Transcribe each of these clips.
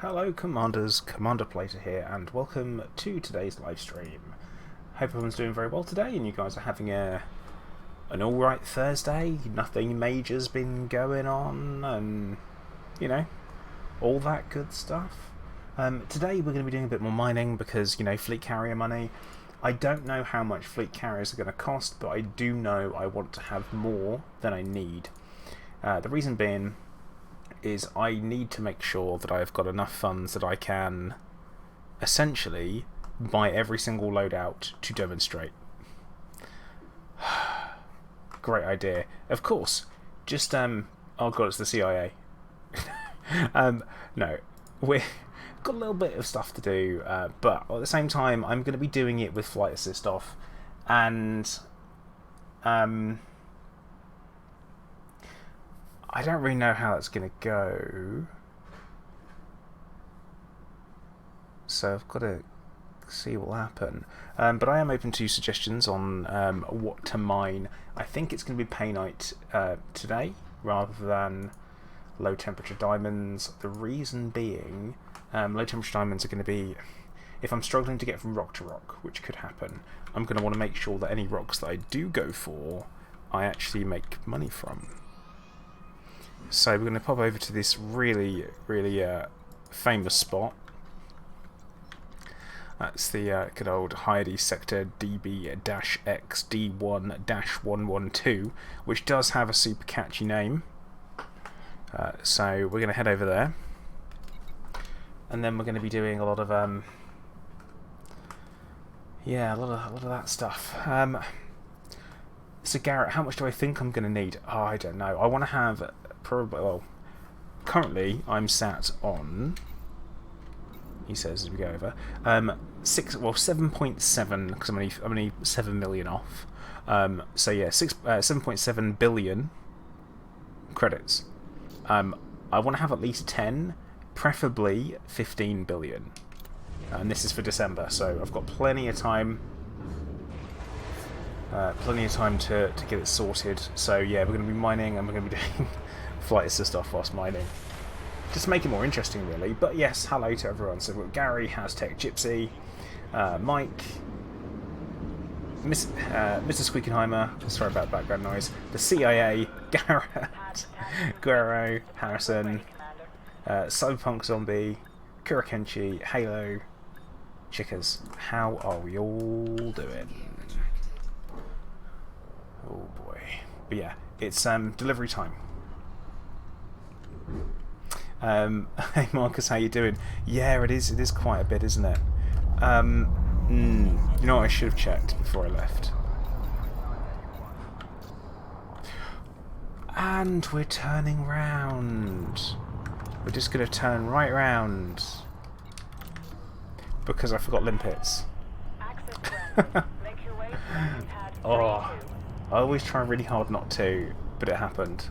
Hello Commanders, Commander Plater here, and welcome to today's live stream. Hope everyone's doing very well today and you guys are having an alright Thursday. Nothing major's been going on and, you know, all that good stuff. Today we're going to be doing a bit more mining because, you know, fleet carrier money. I don't know how much fleet carriers are going to cost, but I do know I want to have more than I need. The reason being is I need to make sure that I've got enough funds that I can essentially buy every single loadout to demonstrate. Great idea. Of course, just oh god, it's the CIA. No, we've got a little bit of stuff to do, but at the same time I'm going to be doing it with flight assist off, and I don't really know how that's going to go, so I've got to see what will happen. But I am open to suggestions on what to mine. I think it's going to be painite today rather than low temperature diamonds. The reason being, low temperature diamonds are going to be, if I'm struggling to get from rock to rock, which could happen, I'm going to want to make sure that any rocks that I do go for, I actually make money from. So we're going to pop over to this really famous spot. That's the good old Heidi sector DB-X D1-112, which does have a super catchy name. So we're going to head over there, and then we're going to be doing a lot of yeah, a lot of that stuff. So Garrett, how much do I think I'm going to need? Oh, I don't know. I want to have probably, well, currently I'm sat on, he says as we go over, 7.7 because I'm only 7 million off. So yeah, 7.7 billion credits. I want to have at least 10, preferably 15 billion. And this is for December, so I've got plenty of time. To get it sorted. So yeah, we're going to be mining and we're going to be doing flight assist off whilst mining. Just to make it more interesting, really. But yes, hello to everyone. So we've got Gary, Hashtag Gypsy, Mike, Mr. Squeakenheimer, sorry about the background noise, the CIA, Garrett, Guerrero, Harrison, Cyberpunk Zombie, Kurakenchi, Halo, Chickers. How are we all doing? Oh boy. But yeah, it's delivery time. Hey Marcus, how you doing? Yeah, it is quite a bit, isn't it? You know what I should have checked before I left. And we're turning round. We're just going to turn right round. Because I forgot limpets. Oh, I always try really hard not to, but it happened.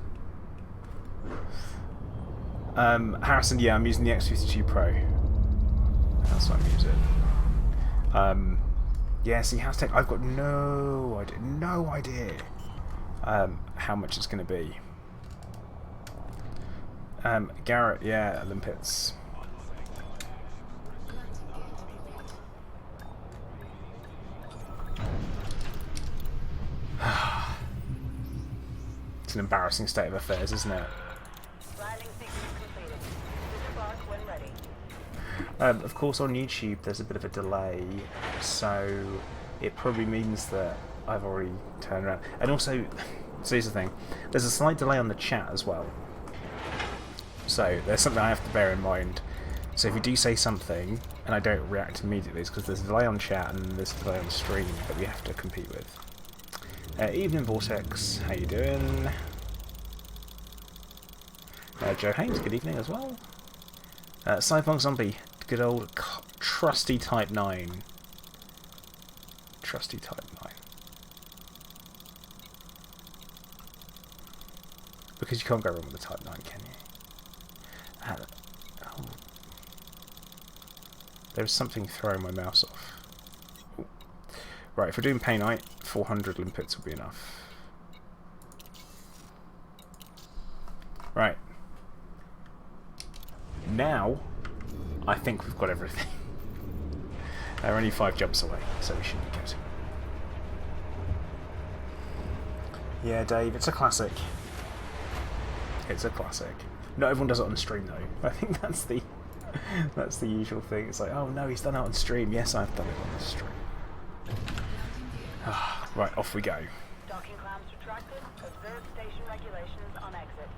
Harrison, yeah, I'm using the X52 Pro. That's what I'm using. Yeah, see, hashtag, I've got no idea how much it's going to be. Garrett, yeah, limpets. It's an embarrassing state of affairs, isn't it? Of course, on YouTube there's a bit of a delay, so it probably means that I've already turned around. And also, so here's the thing, there's a slight delay on the chat as well. So there's something I have to bear in mind. So if you do say something and I don't react immediately, it's because there's a delay on chat and there's a delay on stream that we have to compete with. Evening Vortex, how you doing? Joe Haynes, good evening as well. Cyberpunk Zombie, good old trusty Type 9. Trusty Type 9. Because you can't go wrong with the Type 9, can you? Oh. There's something throwing my mouse off. Ooh. Right, if we're doing painite, 400 limpets will be enough. Right. Now, I think we've got everything. They're only 5 jumps away, so we should be good. Yeah, Dave, it's a classic. It's a classic. Not everyone does it on stream though. I think that's the usual thing. It's like, oh no, he's done it on stream. Yes, I've done it on the stream. Right, off we go. Docking clamps retracted. Observe station regulations on exit.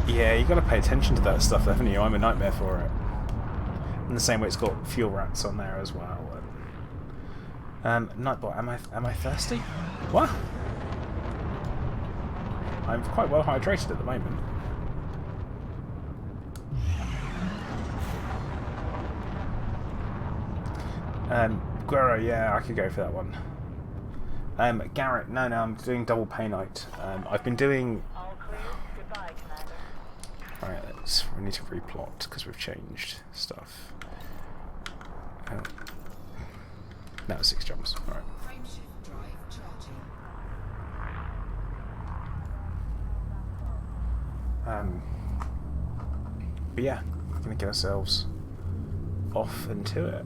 Yeah, you got to pay attention to that stuff, haven't you? I'm a nightmare for it. In the same way, it's got fuel rats on there as well. Nightbot, am I thirsty? What? I'm quite well hydrated at the moment. Guerrero, yeah, I could go for that one. Garrett, no, I'm doing double pay night. I've been doing. All clear. Goodbye, Commander. Alright, we need to replot because we've changed stuff. Now 6 jumps. Alright. But yeah, we're going to get ourselves off into it.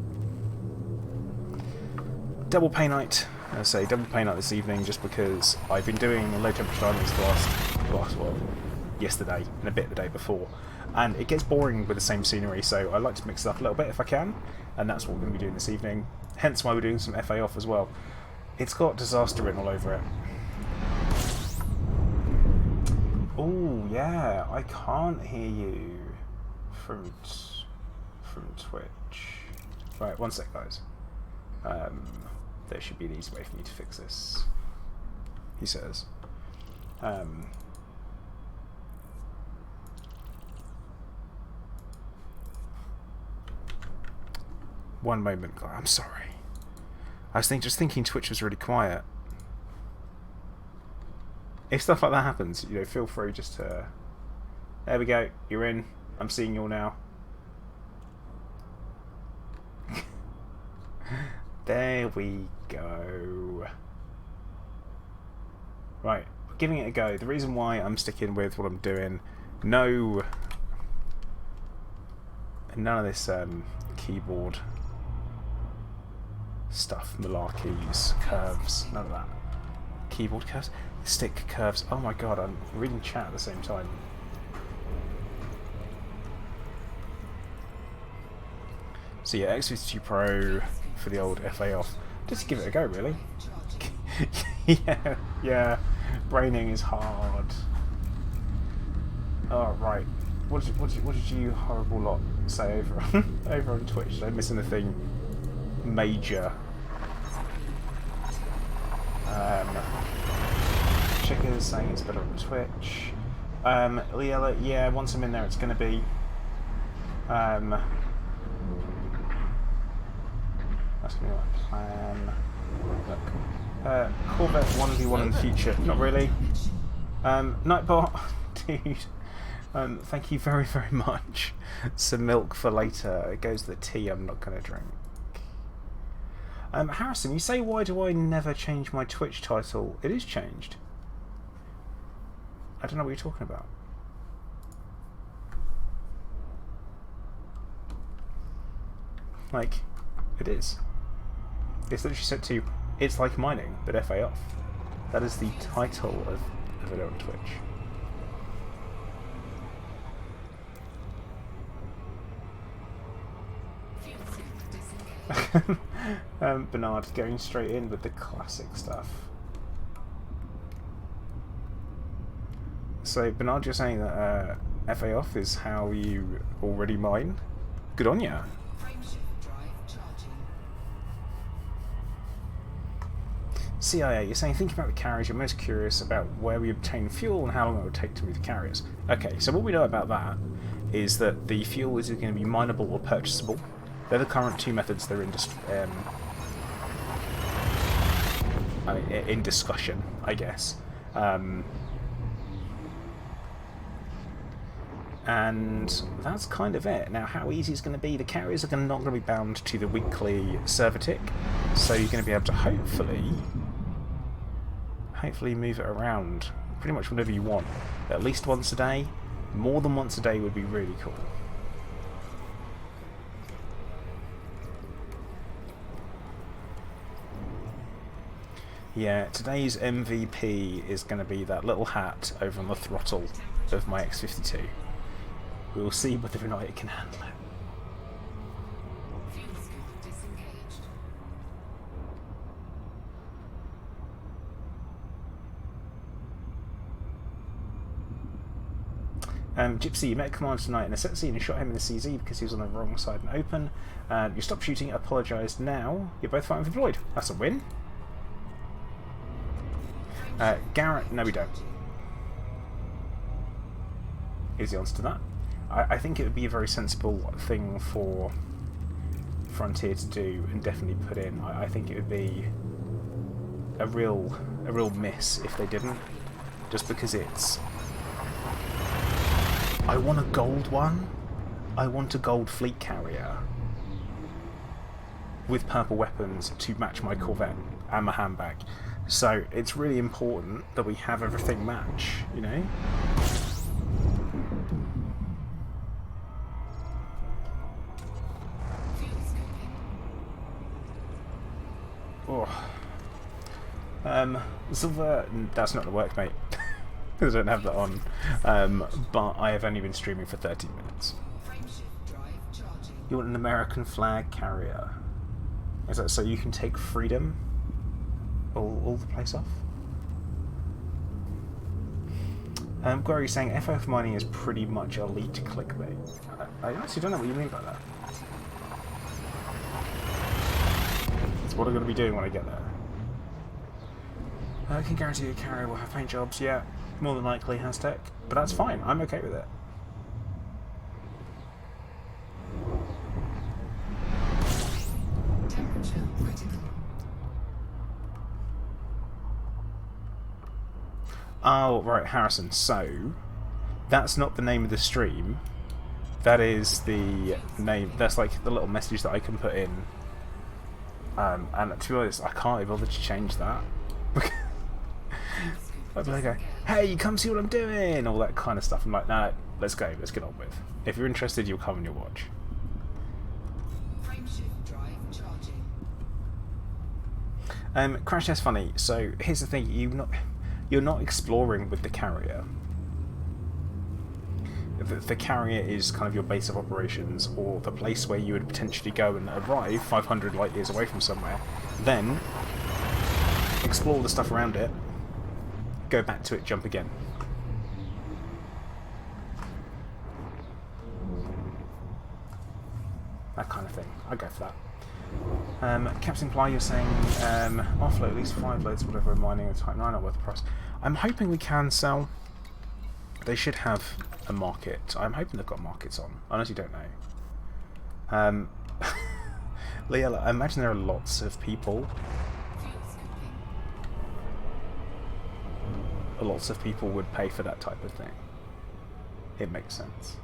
Double pay night. I say double pay night this evening just because I've been doing low temperature islands well, yesterday and a bit the day before, and it gets boring with the same scenery, so I like to mix it up a little bit if I can, and that's what we're going to be doing this evening. Hence why we're doing some FAOff as well. It's got disaster written all over it. Oh yeah, I can't hear you from Twitch. Right, one sec, guys. There should be an easy way for me to fix this. He says. One moment, guys. I'm sorry. I was just thinking Twitch was really quiet. If stuff like that happens, you know, feel free just to. There we go. You're in. I'm seeing you all now. There we go. Right, giving it a go. The reason why I'm sticking with what I'm doing, none of this keyboard stuff, malarkeys, curves, none of that. Keyboard curves, stick curves. Oh my god, I'm reading chat at the same time. So yeah, X52 Pro for the old FAOff. Just give it a go, really. yeah. Braining is hard. Oh right. What did you horrible lot say over on Twitch? Did I miss anything major? Chickers saying it's better on Twitch. Liela, yeah, once I'm in there, it's going to be. That's going to be my plan. Look. Corvette 1v1 in the future. Not really. Nightbot, dude. Thank you very, very much. Some milk for later. It goes the tea I'm not going to drink. Harrison, you say, why do I never change my Twitch title? It is changed. I don't know what you're talking about. Like, it is. It's literally set to It's Like Mining, but FAOff. That is the title of it on Twitch. Bernard going straight in with the classic stuff. So Bernard, you're saying that FAOff is how you already mine? Good on ya. CIA, you're saying, thinking about the carriers, you're most curious about where we obtain fuel and how long it would take to move the carriers. Okay, so what we know about that is that the fuel is going to be mineable or purchasable. They're the current two methods that are in discussion, I guess. And that's kind of it. Now, how easy it's going to be, the carriers are not going to be bound to the weekly server tick, so you're going to be able to hopefully move it around pretty much whenever you want. At least once a day. More than once a day would be really cool. Yeah, today's MVP is going to be that little hat over on the throttle of my X52. We will see whether or not it can handle it. Gypsy, you met Commander tonight in a set scene and shot him in the CZ because he was on the wrong side and open. You stopped shooting, apologised now. You're both fighting for Floyd. That's a win. Garrett, no we don't. Is the answer to that. I think it would be a very sensible thing for Frontier to do and definitely put in. I think it would be a real miss if they didn't. Just because it's... I want a gold one. I want a gold fleet carrier with purple weapons to match my Corvette and my handbag. So it's really important that we have everything match, you know? Oh. Silver, that's not gonna work, mate. I don't have that on, but I have only been streaming for 13 minutes. You want an American flag carrier? Is that so you can take freedom all the place off? Glory's saying FAOff mining is pretty much elite clickbait. I honestly don't know what you mean by that. It's what I'm going to be doing when I get there. I can guarantee a carrier will have paint jobs, yeah. More than likely, Hashtag. But that's fine, I'm okay with it. Oh, right, Harrison, so that's not the name of the stream. That is the name, that's like the little message that I can put in. And to be honest, I can't be bothered to change that. I'd be like, hey, come see what I'm doing, all that kind of stuff. I'm like, no, let's go, let's get on with. If you're interested, you'll come and you'll watch. Crash Test Funny. So here's the thing: you're not exploring with the carrier. The carrier is kind of your base of operations, or the place where you would potentially go and arrive 500 light years away from somewhere. Then explore the stuff around it. Go back to it, jump again. That kind of thing. I go for that. Captain Ply, you're saying offload at least 5 loads, whatever, mining of Type 9 are worth the price. I'm hoping we can sell. They should have a market. I'm hoping they've got markets on. I honestly don't know. Leela, I imagine there are lots of people. Lots of people would pay for that type of thing. It makes sense.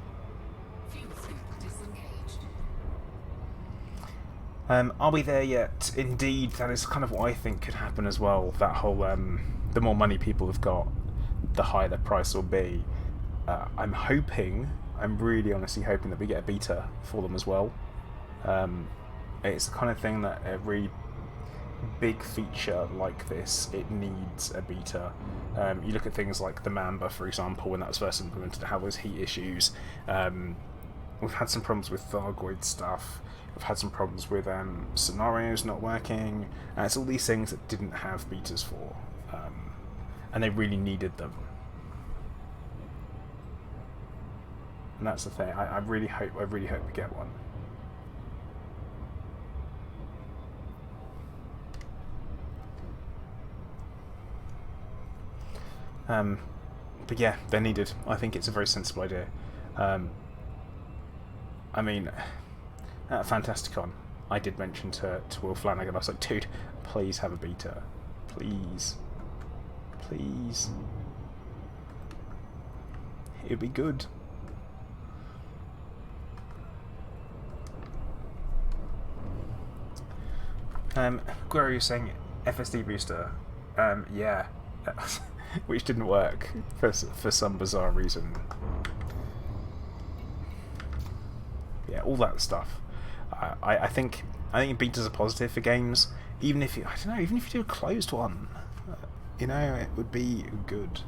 Are we there yet? Indeed, that is kind of what I think could happen as well. That whole, the more money people have got, the higher the price will be. I'm really honestly hoping that we get a beta for them as well. It's the kind of thing that every big feature like this, it needs a beta. You look at things like the Mamba, for example, when that was first implemented, how was heat issues. We've had some problems with Thargoid stuff. We've had some problems with scenarios not working. It's all these things that didn't have betas for, and they really needed them. And that's the thing. I really hope we get one. But yeah, they're needed. I think it's a very sensible idea. I mean, at Fantasticon, I did mention to Will Flanagan, I was like, dude, please have a beta. Please. Please. It'd be good. Gloria saying FSD booster. Yeah. which didn't work for some bizarre reason. Yeah, all that stuff. I think betas are positive for games. Even if I don't know, even if you do a closed one, you know, it would be good.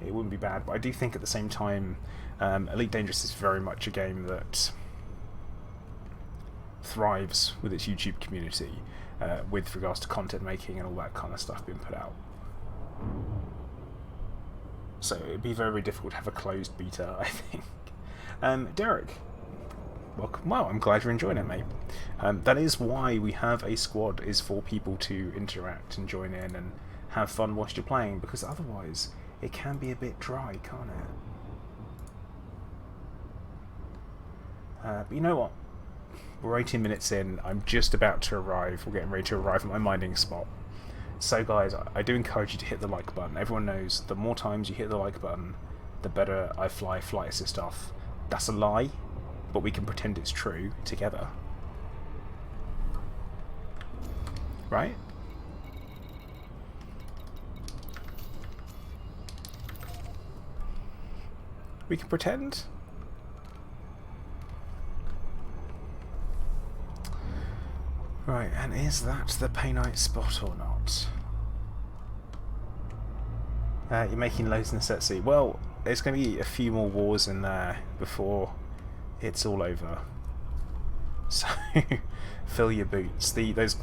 It wouldn't be bad, but I do think at the same time, Elite Dangerous is very much a game that thrives with its YouTube community, with regards to content making and all that kind of stuff being put out. So it'd be very, very difficult to have a closed beta, I think. Derek, welcome. Well, I'm glad you're enjoying it, mate. That is why we have a squad, is for people to interact and join in and have fun whilst you're playing, because otherwise it can be a bit dry, can't it? But you know what? We're 18 minutes in. I'm just about to arrive. We're getting ready to arrive at my mining spot. So guys, I do encourage you to hit the like button. Everyone knows the more times you hit the like button, the better I fly flight assist off. That's a lie, but we can pretend it's true together. Right? We can pretend. Right, and is that the Painite spot or not? You're making loads in the set C. Well, there's going to be a few more wars in there before it's all over. So, fill your boots. Those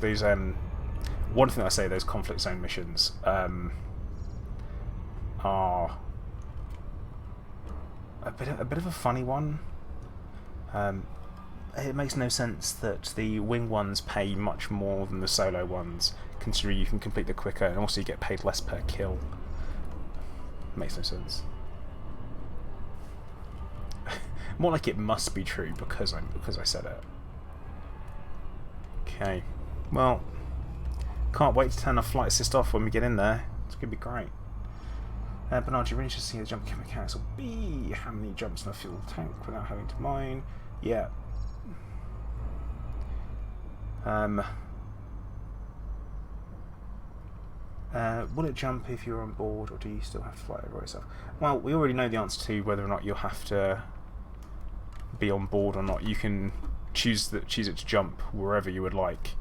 one thing I say, those conflict zone missions are a bit of a funny one. It makes no sense that the wing ones pay much more than the solo ones, considering you can complete them quicker and also you get paid less per kill. Makes no sense. More like it must be true because I said it. Okay. Well, can't wait to turn our flight assist off when we get in there. It's gonna be great. Bernard, you're interested to see the jump mechanics will be how many jumps in a fuel tank without having to mine. Yeah. Will it jump if you're on board, or do you still have to fly over yourself? Well, we already know the answer to whether or not you'll have to be on board or not. You can choose it to jump wherever you would like.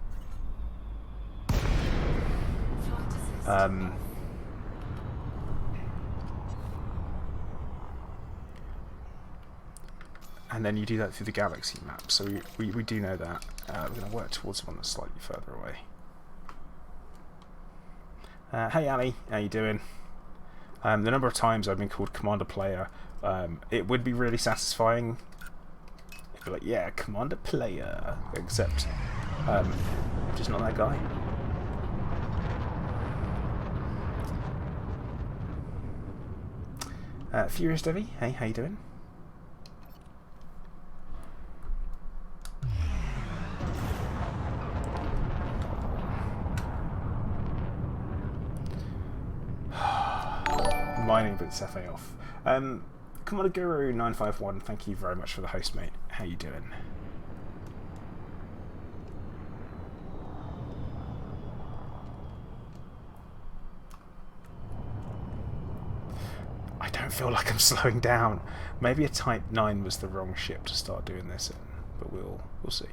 And then you do that through the galaxy map, so we do know that. We're going to work towards one that's slightly further away. Hey Ali, how you doing? The number of times I've been called Commander Player, it would be really satisfying. It'd be like, yeah, Commander Player, except just not that guy. Furious Devi, hey, how you doing? Mining, but it's FAOff. Commander Guru 951, thank you very much for the host, mate. How you doing? I don't feel like I'm slowing down. Maybe a Type 9 was the wrong ship to start doing this in, but we'll see.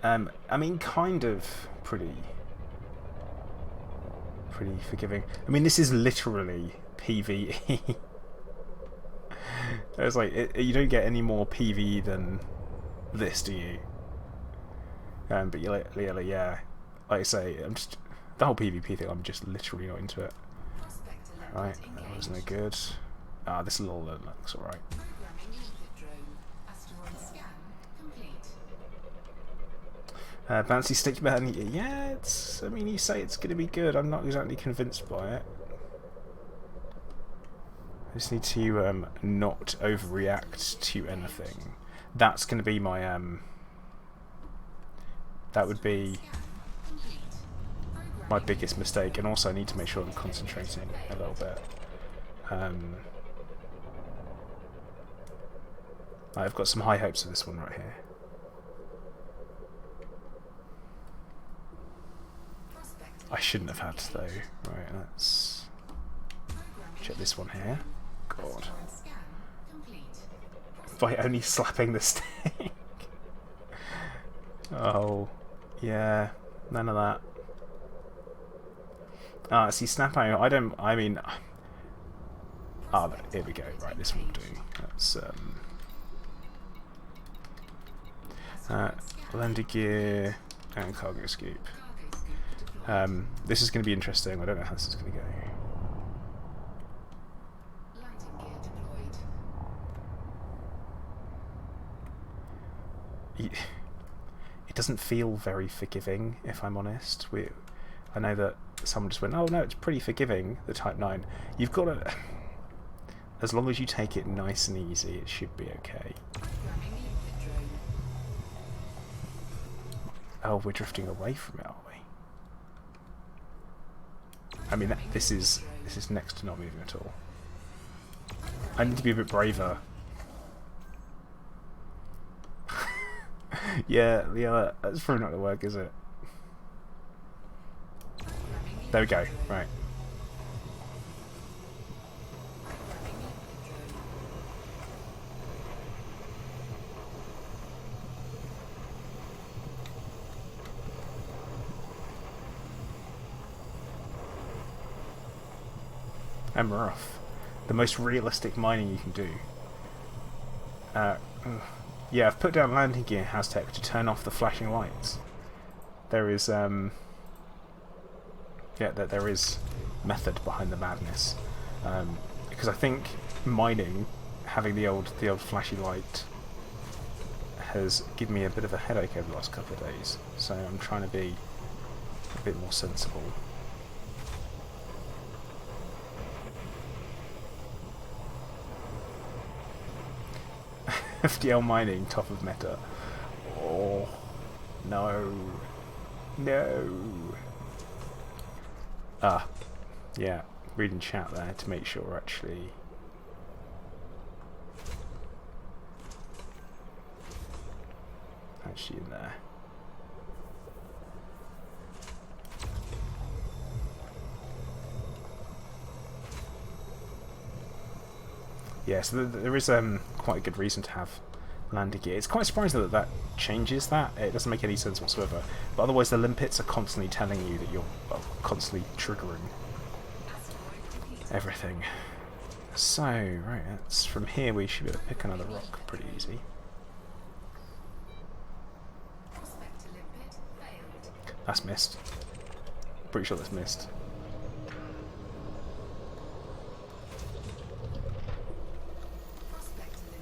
I mean, kind of pretty forgiving. I mean, this is literally PvE. It's like you don't get any more PvE than this, do you? But yeah, like I say, I'm just the whole PvP thing. I'm just literally not into it. Right, that was no good. Ah, this little looks alright. Bouncy stick man, yeah, it's. I mean, you say it's going to be good. I'm not exactly convinced by it. I just need to not overreact to anything. That's going to be my that would be my biggest mistake, and also I need to make sure I'm concentrating a little bit. I've got some high hopes for this one right here. I shouldn't have had though. Right, let's check this one here. God. By only slapping the stick. Oh, yeah, none of that. Ah, see, snap out. I mean. Ah, here we go. Right, this will do. That's landing gear and cargo scoop. This is going to be interesting. I don't know how this is going to go. It doesn't feel very forgiving, if I'm honest. I know that someone just went, oh no, it's pretty forgiving, the Type 9. You've got to... As long as you take it nice and easy, it should be okay. Oh, we're drifting away from it, are we? I mean, this is next to not moving at all. I need to be a bit braver. yeah, that's probably not going to work, is it? There we go, right. And we're off. The most realistic mining you can do. Yeah, I've put down landing gear house tech to turn off the flashing lights. There is yeah, there is method behind the madness. Because I think mining, having the old flashy light, has given me a bit of a headache over the last couple of days. So I'm trying to be a bit more sensible. FDL mining, top of meta. Oh, no. No. Ah, yeah, reading chat there to make sure we're actually... in there. Yeah, so there is quite a good reason to have landing gear. It's quite surprising that changes that. It doesn't make any sense whatsoever. But otherwise the limpets are constantly telling you that you're constantly triggering everything. So, right, that's from here we should be able to pick another rock pretty easy. That's missed. Pretty sure that's missed.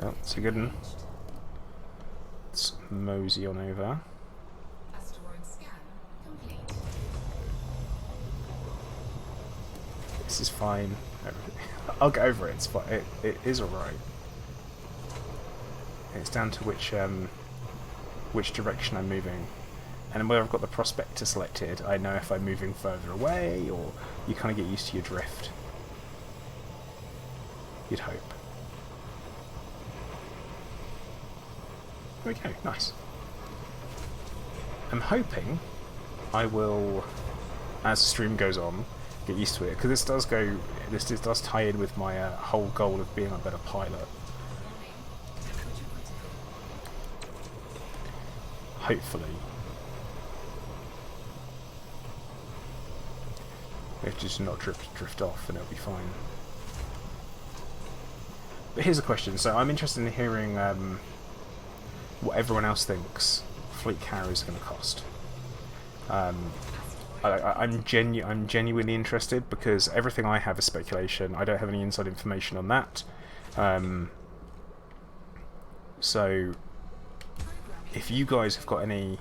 Oh, it's a good one. Let's mosey on over. This is fine. I'll get over it. It's fine. It is alright. It's down to which direction I'm moving, and where I've got the prospector selected, I know if I'm moving further away, or you kind of get used to your drift. You'd hope. There we go, nice. I'm hoping I will, as the stream goes on, get used to it, because this does tie in with my whole goal of being a better pilot. Hopefully. We have to just not drift off and it'll be fine. But here's a question, so I'm interested in hearing what everyone else thinks fleet carriers are going to cost. I'm genuinely interested, because everything I have is speculation. I don't have any inside information on that. So if you guys have got any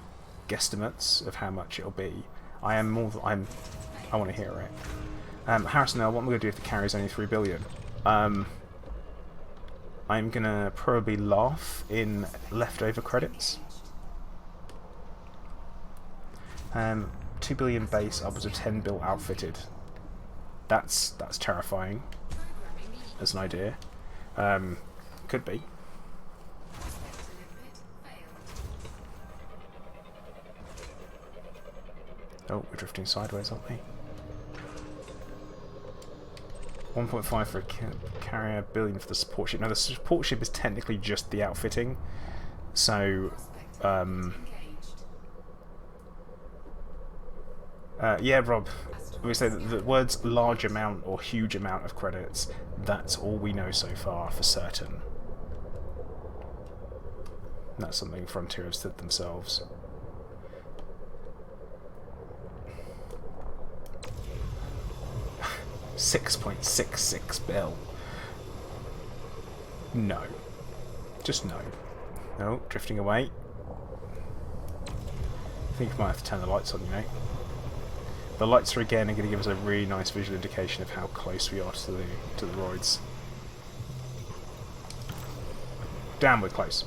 guesstimates of how much it'll be, I want to hear it. Harrison, what am I going to do if the carrier's only 3 billion? I'm gonna probably laugh in leftover credits. 2 billion base, upwards of 10 bill outfitted. That's terrifying as an idea. Could be. Oh, we're drifting sideways, aren't we? 1.5 for a carrier, billion for the support ship. Now, the support ship is technically just the outfitting, so yeah, Rob, we say that the words large amount or huge amount of credits, that's all we know so far for certain. That's something Frontier have said themselves. $6.66 bill. No. Just no. No, drifting away. I think we might have to turn the lights on, you know. The lights are again going to give us a really nice visual indication of how close we are to the roids. Damn, we're close.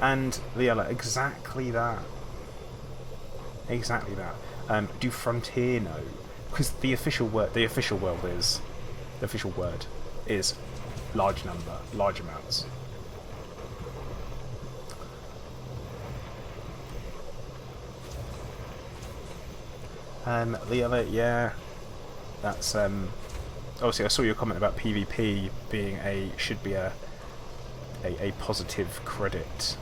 And the yellow, exactly that. Exactly that. Do Frontier know? Because the official word is large number, large amounts. The other, yeah, that's obviously I saw your comment about PvP being should be a positive credit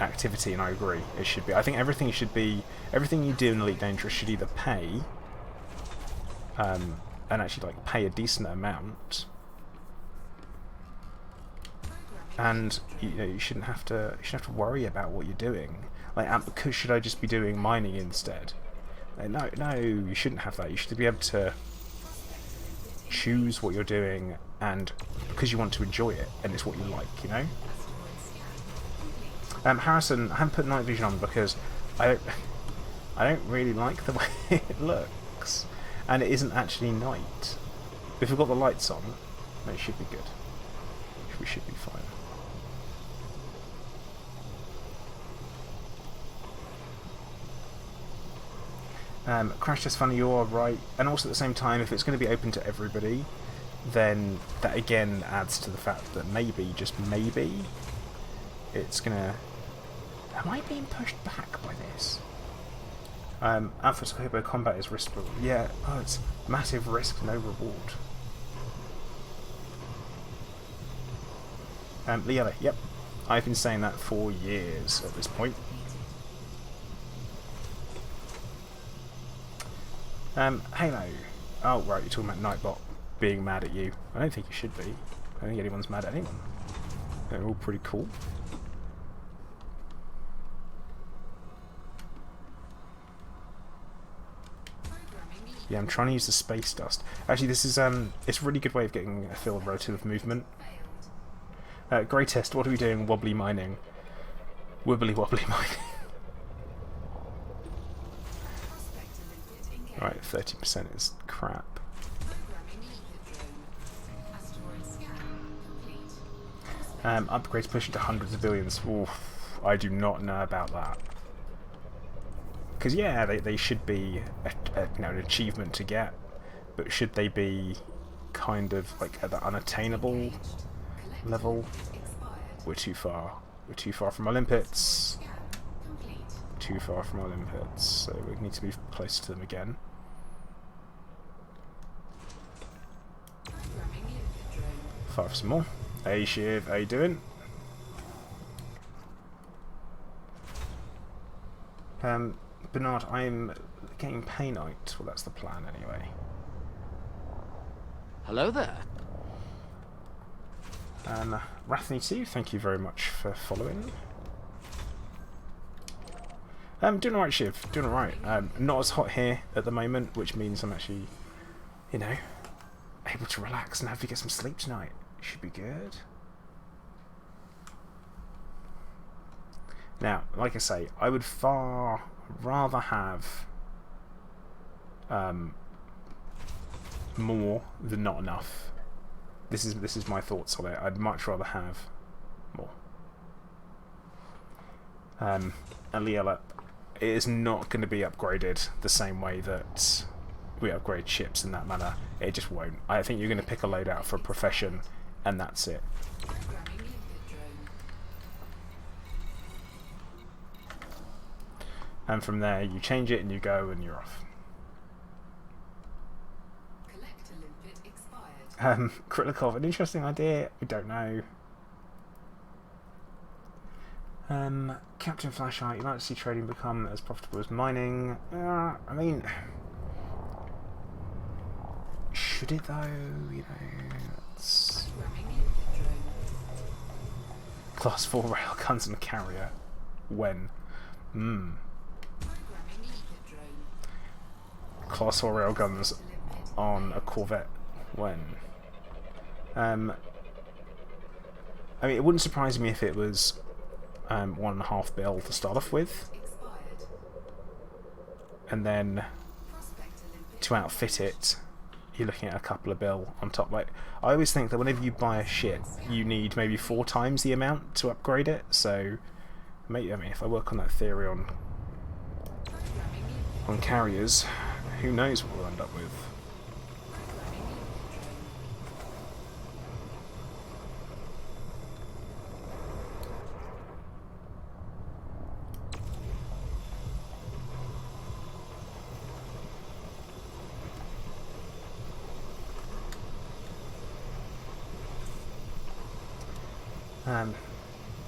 activity, and I agree. It should be. I think everything you do in Elite Dangerous should either pay, and actually like pay a decent amount, and you shouldn't have to worry about what you're doing. Like, because should I just be doing mining instead? No, you shouldn't have that. You should be able to choose what you're doing, and because you want to enjoy it, and it's what you like, you know. Harrison, I haven't put night vision on because I don't really like the way it looks, and it isn't actually night. If we've got the lights on, then it should be good. We should be fine. Crash Test Funny, you are right, and also at the same time, if it's going to be open to everybody, then that again adds to the fact that maybe, just maybe, it's gonna... Am I being pushed back by this? Alpha Scopo combat is risk... Yeah, oh, it's massive risk, no reward. The yellow, yep. I've been saying that for years at this point. Halo. Oh, right, you're talking about Nightbot being mad at you. I don't think you should be. I don't think anyone's mad at anyone. They're all pretty cool. Yeah, I'm trying to use the space dust. Actually, this is it's a really good way of getting a feel of relative movement. Grey test, what are we doing? Wobbly mining. Wibbly wobbly mining. Right, 30% is crap. Upgrades pushing to hundreds of billions. Oof, I do not know about that. Because yeah, they should be an achievement to get, but should they be kind of like at the unattainable level? We're too far. We're too far from our limpets. Too far from our limpets, so we need to be closer to them again. Fire for some more. Hey Shiv, how you doing? Bernard, I'm getting Painite. Well, that's the plan anyway. Hello there. Rathny2, thank you very much for following. Doing alright, Shiv. Doing alright. Not as hot here at the moment, which means I'm actually, you know, able to relax and hopefully get some sleep tonight. Should be good. Now, like I say, I would far rather have more than not enough. This is my thoughts on it. I'd much rather have more. And Liela, it is not going to be upgraded the same way that we upgrade ships in that manner. It just won't. I think you're going to pick a loadout for a profession, and that's it. and from there you change it and you go and you're off. Krilikov, an interesting idea. We don't know. Captain Flashlight, you'd like to see trading become as profitable as mining. I mean, should it though? You know, it's Class 4 railguns and a carrier. When? Class 4 railguns on a Corvette. When? I mean, it wouldn't surprise me if it was 1.5 bill to start off with, and then to outfit it, you're looking at a couple of bill on top. Like, I always think that whenever you buy a ship, you need maybe 4 times the amount to upgrade it. So, maybe, I mean, if I work on that theory on carriers, who knows what we'll end up with.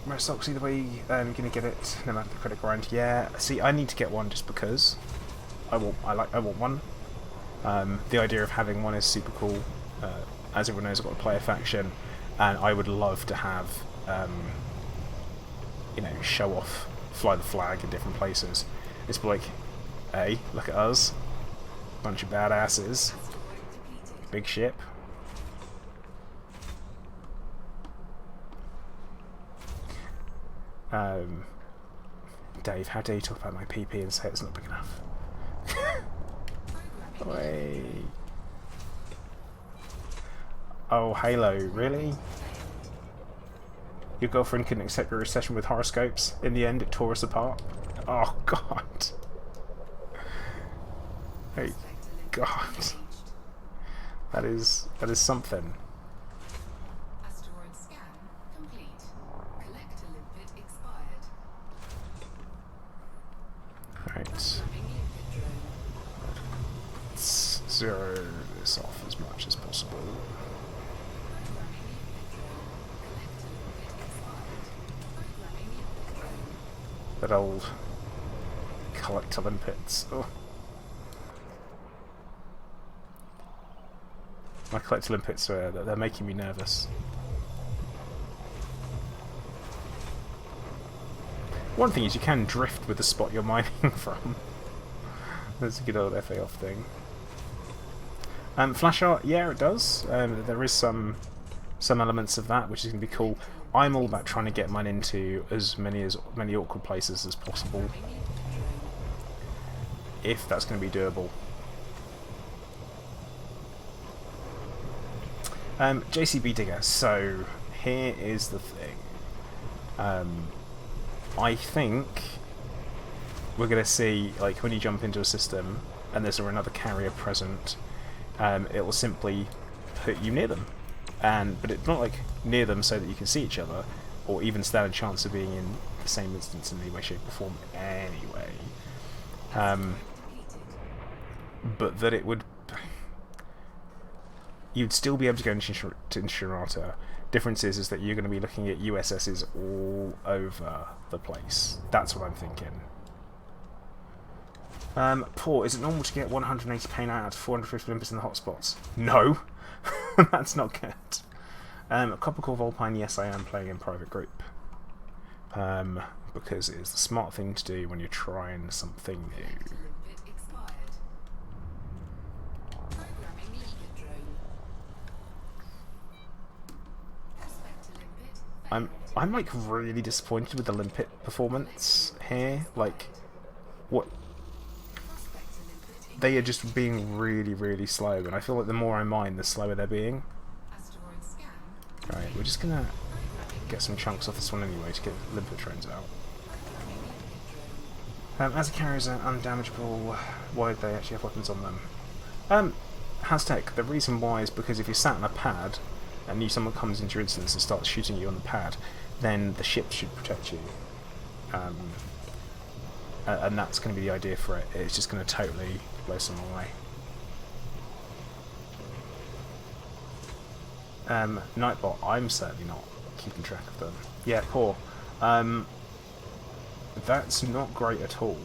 Restock's either way, I'm gonna get it no matter the credit grind. Yeah, see, I need to get one just because I want one. The idea of having one is super cool. As everyone knows, I've got to play a faction, and I would love to have, you know, show off, fly the flag in different places. It's like, hey, look at us, bunch of badasses, big ship. Dave, how dare you talk about my PP and say it's not big enough? Wait. Oh, Halo, really? Your girlfriend couldn't accept your recession with horoscopes? In the end, it tore us apart? Oh, God. Hey, God. That is something. Right. Let's zero this off as much as possible. That old collector limpets. Oh. My collector limpets they're making me nervous. One thing is you can drift with the spot you're mining from. That's a good old FAOff thing. Flash art, yeah, it does. There is some elements of that, which is going to be cool. I'm all about trying to get mine into as many awkward places as possible, if that's going to be doable. JCB Digger. So here is the thing. I think we're going to see, like, when you jump into a system and there's another carrier present, it will simply put you near them, but it's not like near them so that you can see each other, or even stand a chance of being in the same instance in any way, shape, or form anyway. But that it would, you'd still be able to go into Insurata. Difference is that you're going to be looking at USSs all over the place. That's what I'm thinking. Paul, is it normal to get 180 pain out of 450 limpets in the hotspots? No, that's not good. Copper Core Volpine, yes, I am playing in private group. Because it is the smart thing to do when you're trying something new. I'm like really disappointed with the limpet performance here. Like, what? They are just being really, really slow, and I feel like the more I mine, the slower they're being. Right, we're just gonna get some chunks off this one anyway to get limpet trains out. As the carriers are undamageable, why do they actually have weapons on them? Haztec, the reason why is because if you're sat on a pad and someone comes into your instance and starts shooting you on the pad, then the ship should protect you. and that's going to be the idea for it. It's just going to totally blow someone away. Nightbot, I'm certainly not keeping track of them. Yeah, poor. That's not great at all,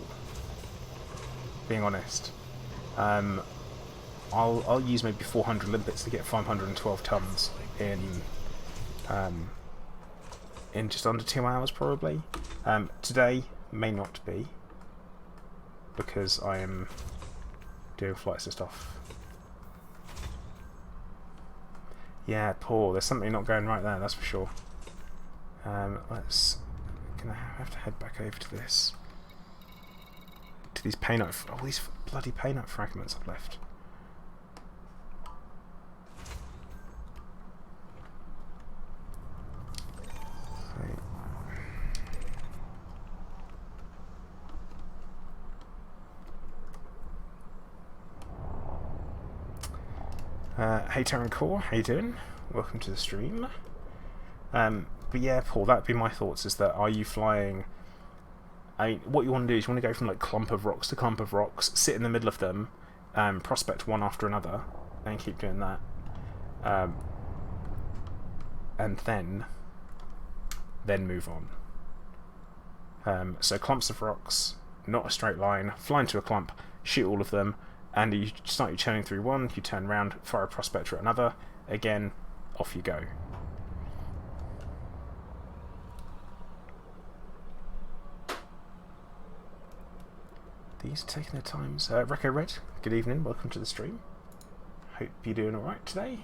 being honest. I'll use maybe 400 limpets to get 512 tons in just under 2 hours, probably. Today may not be, because I am doing flight assist off. Yeah, poor. There's something not going right there, that's for sure. Gonna have to head back over to this. To these paint-up... Oh, these bloody paint-up fragments I've left. Hey Terran Core, how you doing? Welcome to the stream. But yeah, Paul, that'd be my thoughts, is that are you flying... I mean, what you want to do is you want to go from like clump of rocks to clump of rocks, sit in the middle of them, prospect one after another, and keep doing that. And then move on. So clumps of rocks, not a straight line, fly into a clump, shoot all of them, and you start your turning through one, you turn around, fire a prospector at another, again, off you go. These taking their times. Recco Red, good evening, welcome to the stream. Hope you're doing alright today.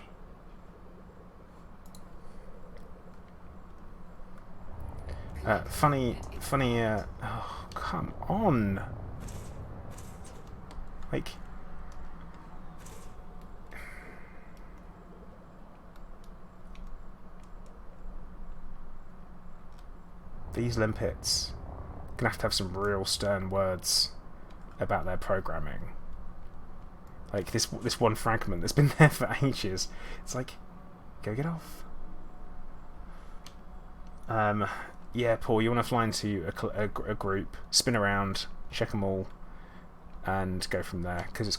Funny, oh, come on! Like... These limpets gonna have to have some real stern words about their programming. Like this one fragment that's been there for ages. It's like, go get off. Yeah, Paul, you want to fly into a group, spin around, check them all, and go from there, because it's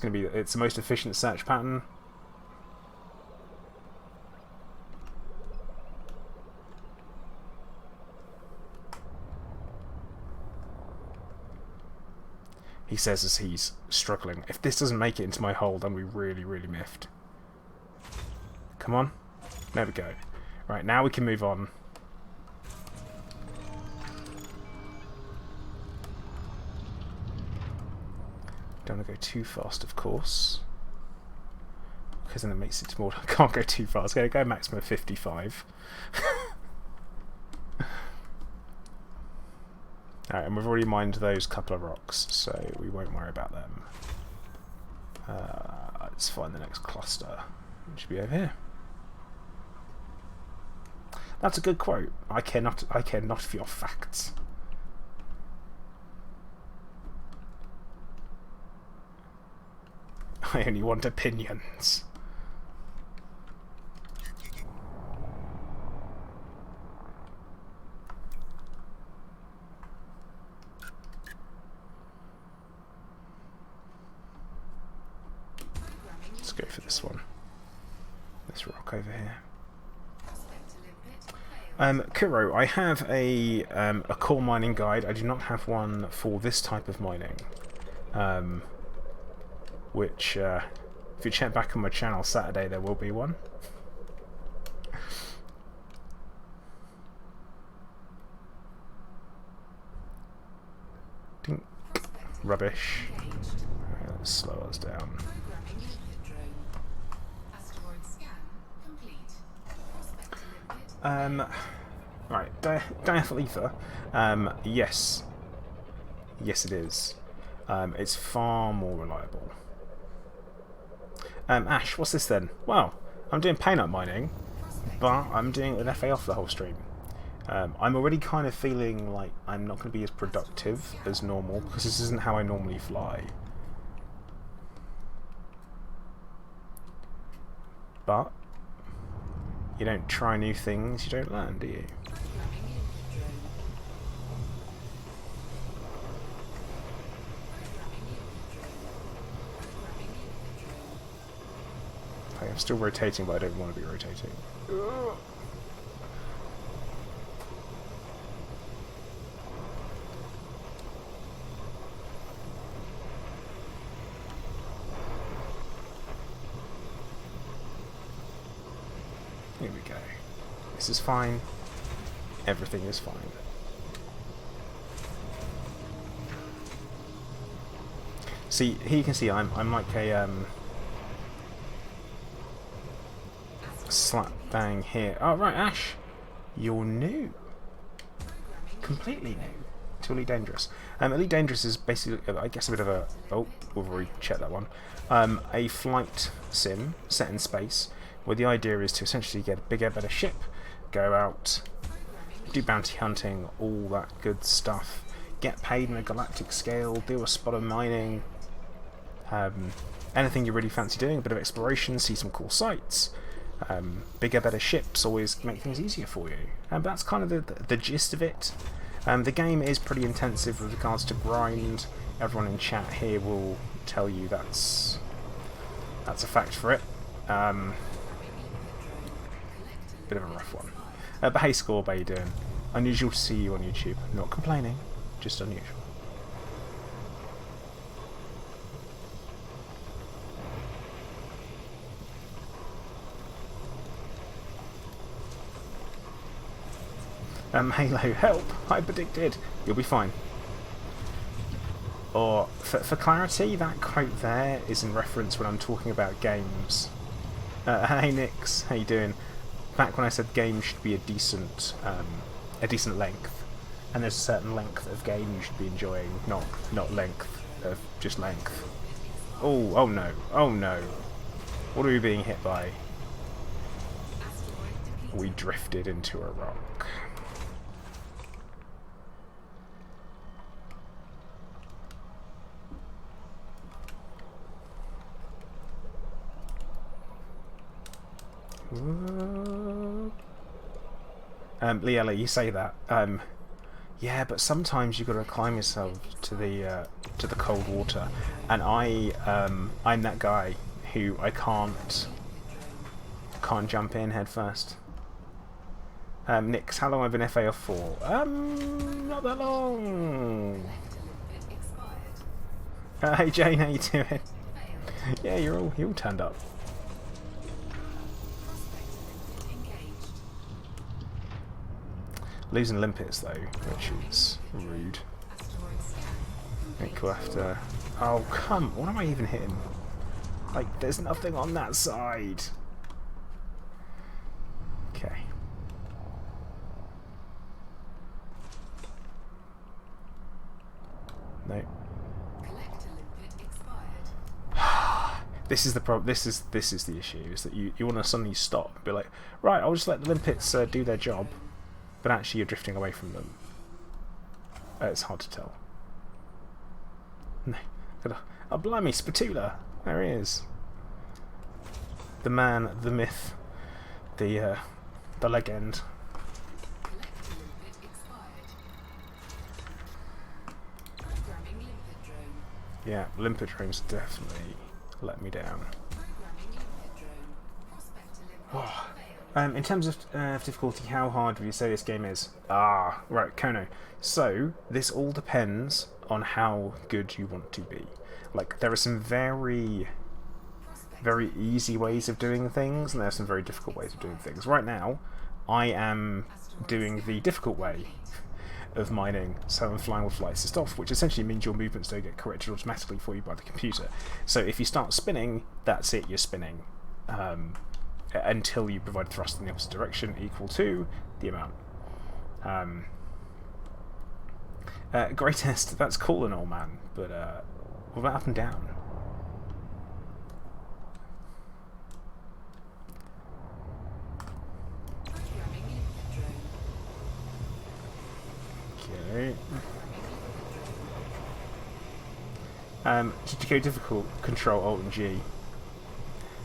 the most efficient search pattern. He says as he's struggling. If this doesn't make it into my hole, then we really, really miffed. Come on. There we go. Right, now we can move on. Don't want to go too fast, of course, because then it makes it more... I can't go too fast. I'm going to go maximum of 55. Alright, and we've already mined those couple of rocks, so we won't worry about them. Let's find the next cluster. It should be over here. That's a good quote. I care not for your facts. I only want opinions. Let's go for this one. This rock over here. Kuro, I have a core mining guide. I do not have one for this type of mining. Which, if you check back on my channel Saturday, there will be one. Dink. Rubbish. Right, let's slow us down. Right, diethyl ether. Yes. Yes, it is. It's far more reliable. Ash, what's this then? Well, I'm doing paint-up mining, but I'm doing an FAOff the whole stream. I'm already kind of feeling like I'm not going to be as productive as normal, because this isn't how I normally fly. But you don't try new things, you don't learn, do you? Okay, I'm still rotating, but I don't want to be rotating. Ugh. Here we go. This is fine. Everything is fine. See, here you can see I'm like a slap bang here. Oh right, Ash, you're new, completely new to Elite Dangerous. Elite Dangerous is basically, I guess, a bit of a we've already checked that one. A flight sim set in space, where the idea is to essentially get a bigger, better ship, go out, do bounty hunting, all that good stuff, get paid on a galactic scale, do a spot of mining. Anything you really fancy doing, a bit of exploration, see some cool sights. Bigger, better ships always make things easier for you. But that's kind of the gist of it. The game is pretty intensive with regards to grind. Everyone in chat here will tell you that's a fact for it. Bit of a rough one. But hey Scorb, how you doing? Unusual to see you on YouTube. Not complaining, just unusual. Halo, help! I predicted! You'll be fine. Or, for clarity, that quote there is in reference when I'm talking about games. Hey Nix, how you doing? Back when I said games should be a decent length, and there's a certain length of game you should be enjoying, not length of just length. Oh no, oh no! What are we being hit by? We drifted into a rock. Liela, you say that. Yeah, but sometimes you've got to acclimate yourself to the cold water, and I'm that guy who I can't jump in head first. Nix, how long have I been FAOff for? Not that long. Hey Jane, how you doing? Yeah, you're all turned up. Losing limpets though, which is rude. I think we'll have to... Oh come, what am I even hitting? Like, there's nothing on that side. Okay. No. This is the problem. This is the issue. Is that you want to suddenly stop, be like, right, I'll just let the limpets do their job, but actually you're drifting away from them. It's hard to tell. No. Oh blimey, Spatula! There he is. The man, the myth, the legend. Yeah, limpet drones definitely let me down. Oh. In terms of difficulty, how hard would you say this game is? Ah, right, Conan. So, this all depends on how good you want to be. Like, there are some very easy ways of doing things, and there are some very difficult ways of doing things. Right now, I am doing the difficult way of mining, so I'm flying with flight assist off, which essentially means your movements don't get corrected automatically for you by the computer. So if you start spinning, that's it, you're spinning. Until you provide thrust in the opposite direction equal to the amount. Greatest, that's cool and all, man, but what about up and down? Okay. To go difficult, Control Alt and G.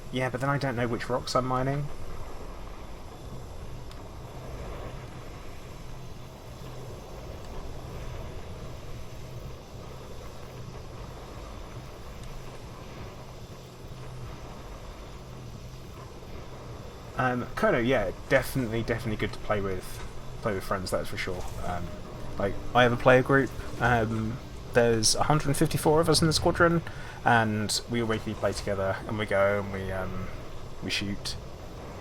Yeah, but then I don't know which rocks I'm mining. Conan, yeah, definitely good to play with friends. That's for sure. Like I have a player group. There's 154 of us in the squadron, and we all regularly play together. And we go and we shoot,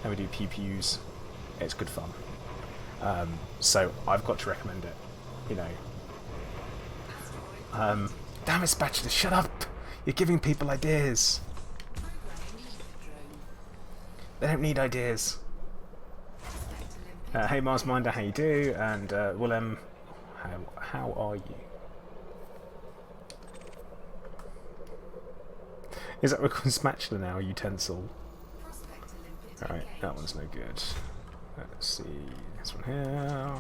and we do pew pews. It's good fun. So I've got to recommend it. You know. Damn it, Spatula! Shut up! You're giving people ideas. They don't need ideas. Hey Mars Minder, how you do? And Willem, how are you? Is that recording Spatula now, utensil? Alright, that one's no good. Let's see, this one here.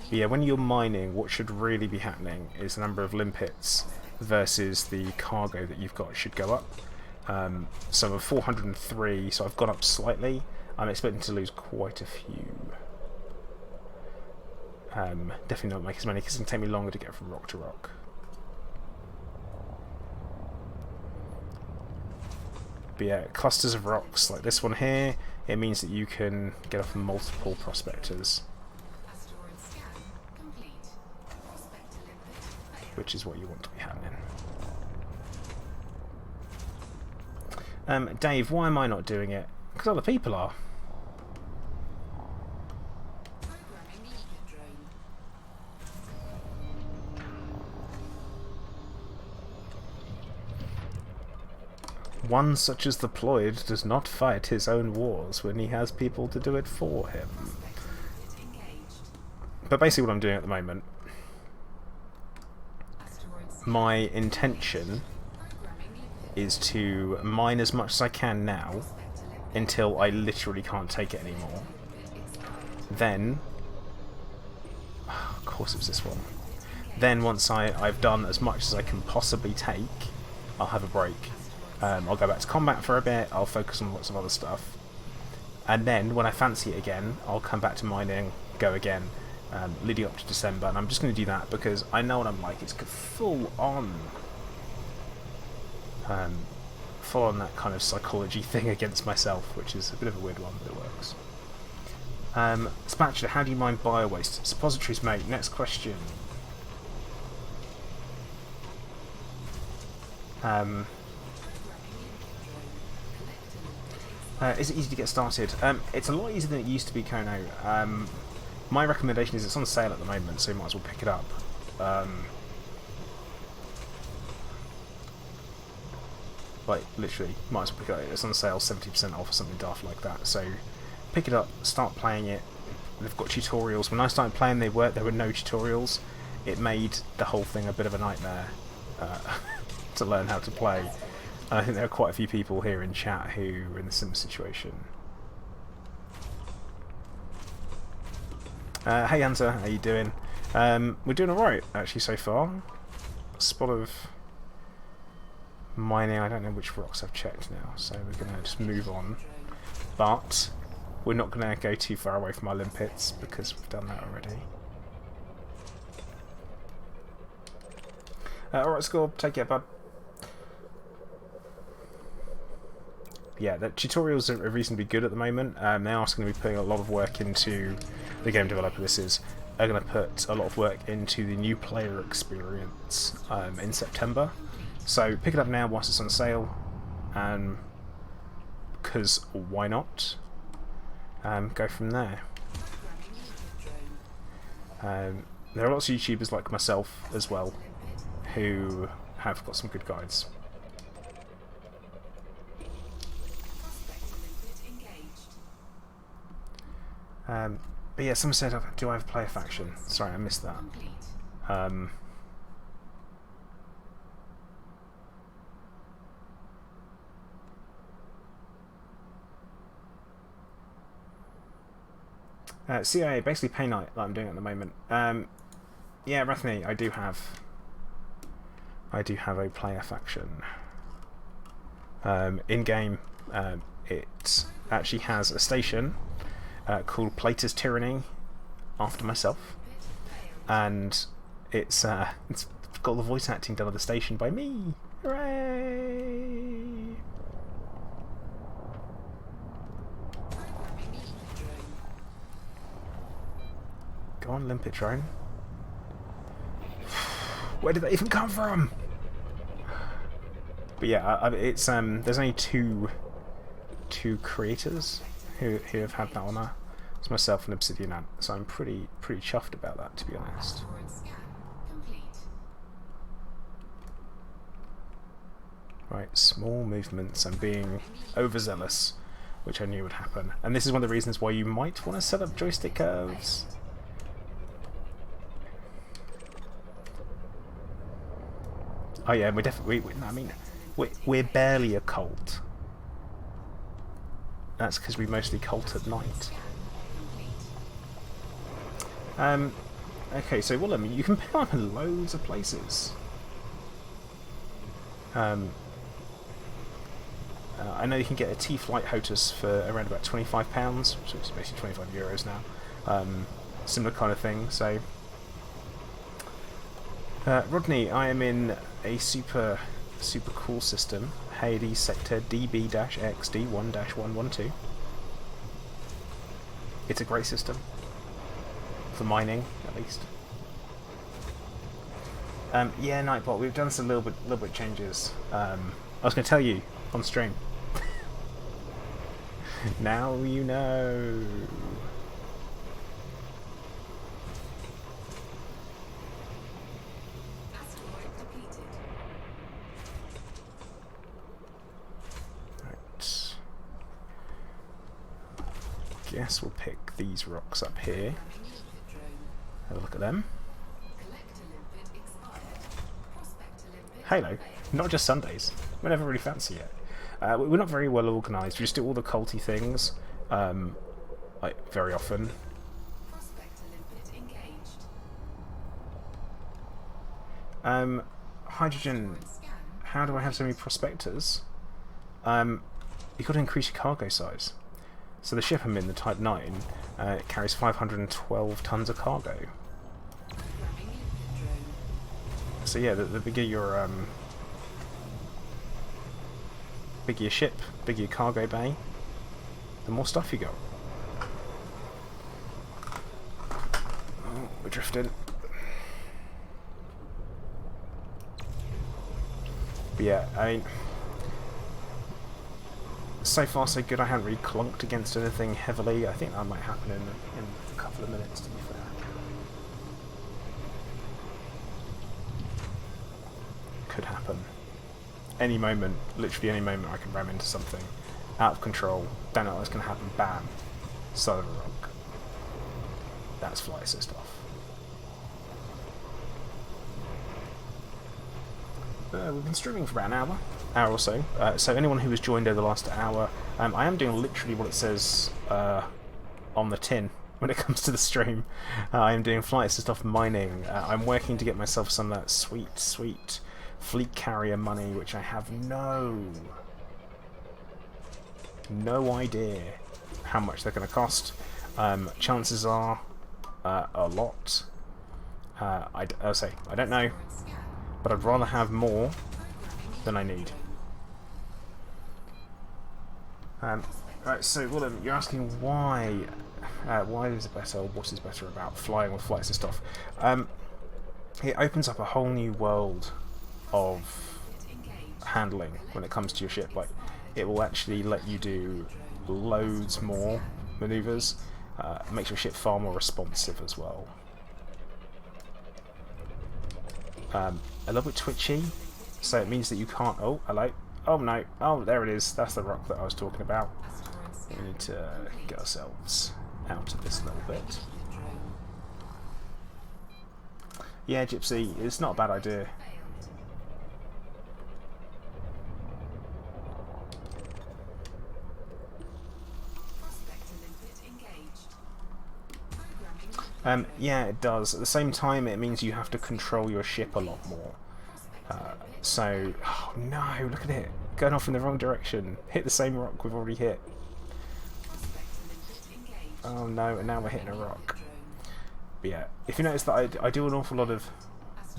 Yeah, when you're mining, what should really be happening is the number of limpets versus the cargo that you've got should go up. So I'm 403, so I've gone up slightly. I'm expecting to lose quite a few. Definitely not make as many because it's going to take me longer to get from rock to rock. But yeah, clusters of rocks like this one here, it means that you can get off multiple prospectors. Which is what you want to be happening. Dave, why am I not doing it? Because other people are. One such as the Ploid does not fight his own wars when he has people to do it for him. But basically what I'm doing at the moment, my intention is to mine as much as I can now until I literally can't take it anymore. Then, of course it was this one. Then once I've done as much as I can possibly take, I'll have a break. I'll go back to combat for a bit, I'll focus on lots of other stuff. And then when I fancy it again, I'll come back to mining, go again, leading up to December. And I'm just going to do that because I know what I'm like. It's full on that kind of psychology thing against myself, which is a bit of a weird one, but it works. Spatula, how do you mine bio-waste? Suppositories, mate. Next question. Is it easy to get started? It's a lot easier than it used to be, Kono. My recommendation is it's on sale at the moment, so you might as well pick it up. Like, literally, might as well pick it up. It's on sale 70% off or something daft like that. So, pick it up, start playing it. They've got tutorials. When I started playing, there were no tutorials. It made the whole thing a bit of a nightmare to learn how to play. And I think there are quite a few people here in chat who are in a similar situation. Hey Hunter, how you doing? We're doing alright actually so far. A spot of mining, I don't know which rocks I've checked now, so we're going to just move on. But we're not going to go too far away from our limpets because we've done that already. Alright, Scorb, take care, bud. Yeah, the tutorials are reasonably good at the moment. They are going to be putting a lot of work into, the game developer this is, are going to put a lot of work into the new player experience in September. So pick it up now whilst it's on sale, because why not? Go from there. There are lots of YouTubers like myself as well who have got some good guides. But yeah, someone said, do I have a player faction? Sorry, I missed that. CIA, basically pay night, like I'm doing at the moment. Yeah, Rathne, I do have a player faction. In game, it actually has a station called Plater's Tyranny, after myself, and it's got the voice acting done of the station by me. Hooray! Go on, limpet drone. Where did they even come from? But yeah, it's there's only two creators who have had that honour. It's myself and Obsidian Ant, so I'm pretty chuffed about that, to be honest. Right, small movements. I'm being overzealous, which I knew would happen. And this is one of the reasons why you might want to set up joystick curves. Oh yeah, we're definitely. I mean, we're barely a cult. That's because we mostly cult at night. Okay, so well, I mean, you can pick up in loads of places. I know you can get a T-Flight HOTUS for around about £25, which is basically €25 now. Similar kind of thing. So, Rodney, I am in a super cool system, Hades Sector DB-XD1-112. It's a great system for mining, at least. Yeah, Nightbot, we've done some little bit changes. I was going to tell you on stream. Now you know. Right. Guess we'll pick these rocks up here. Have a look at them. Halo, not just Sundays. We never really fancy it. We're not very well organised. We just do all the culty things, like very often. Hydrogen. How do I have so many prospectors? You've got to increase your cargo size. So the ship I'm in, the Type 9, it carries 512 tons of cargo. So yeah, the bigger your ship, bigger your cargo bay, the more stuff you got. Oh, we're drifting. But yeah, I mean, so far so good. I haven't really clunked against anything heavily. I think that might happen in a couple of minutes, to be fair. Could happen. Any moment, literally any moment I can ram into something. Out of control, don't know what's going to happen, bam, side of a rock. That's flight assist off. We've been streaming for about an hour or so. So anyone who has joined over the last hour, I am doing literally what it says on the tin when it comes to the stream. I am doing flight assist off mining. I'm working to get myself some of that sweet fleet carrier money, which I have no idea how much they're going to cost. Chances are a lot. I'll say I don't know, but I'd rather have more than I need. Right, so Willem, you're asking why is it better, or what is better about flying with flight assist off? It opens up a whole new world of handling when it comes to your ship. Like, it will actually let you do loads more maneuvers. Makes your ship far more responsive as well. A little bit twitchy, so it means that you can't. Oh, hello. Oh no. Oh, there it is. That's the rock that I was talking about. We need to get ourselves out of this a little bit. Yeah, Gypsy, it's not a bad idea. Yeah, it does. At the same time, it means you have to control your ship a lot more. So, oh no, look at it. Going off in the wrong direction. Hit the same rock we've already hit. Oh no, and now we're hitting a rock. But yeah, if you notice that I do an awful lot of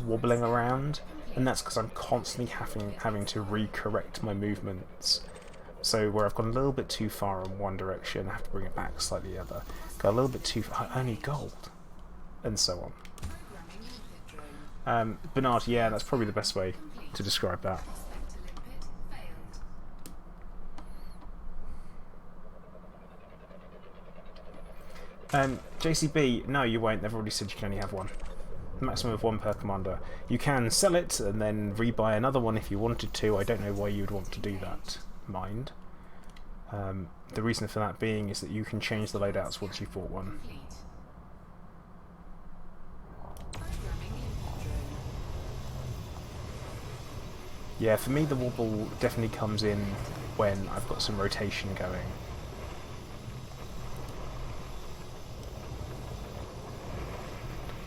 wobbling around, and that's because I'm constantly having to recorrect my movements. So where I've gone a little bit too far in one direction, I have to bring it back slightly the other. Go a little bit too far. Only gold. and so on. Bernard, yeah, that's probably the best way to describe that. JCB, no you won't, they've already said you can only have one. Maximum of one per commander. You can sell it and then rebuy another one if you wanted to. I don't know why you would want to do that, mind. The reason for that being is that you can change the loadouts once you've bought one. Yeah, for me the wobble definitely comes in when I've got some rotation going.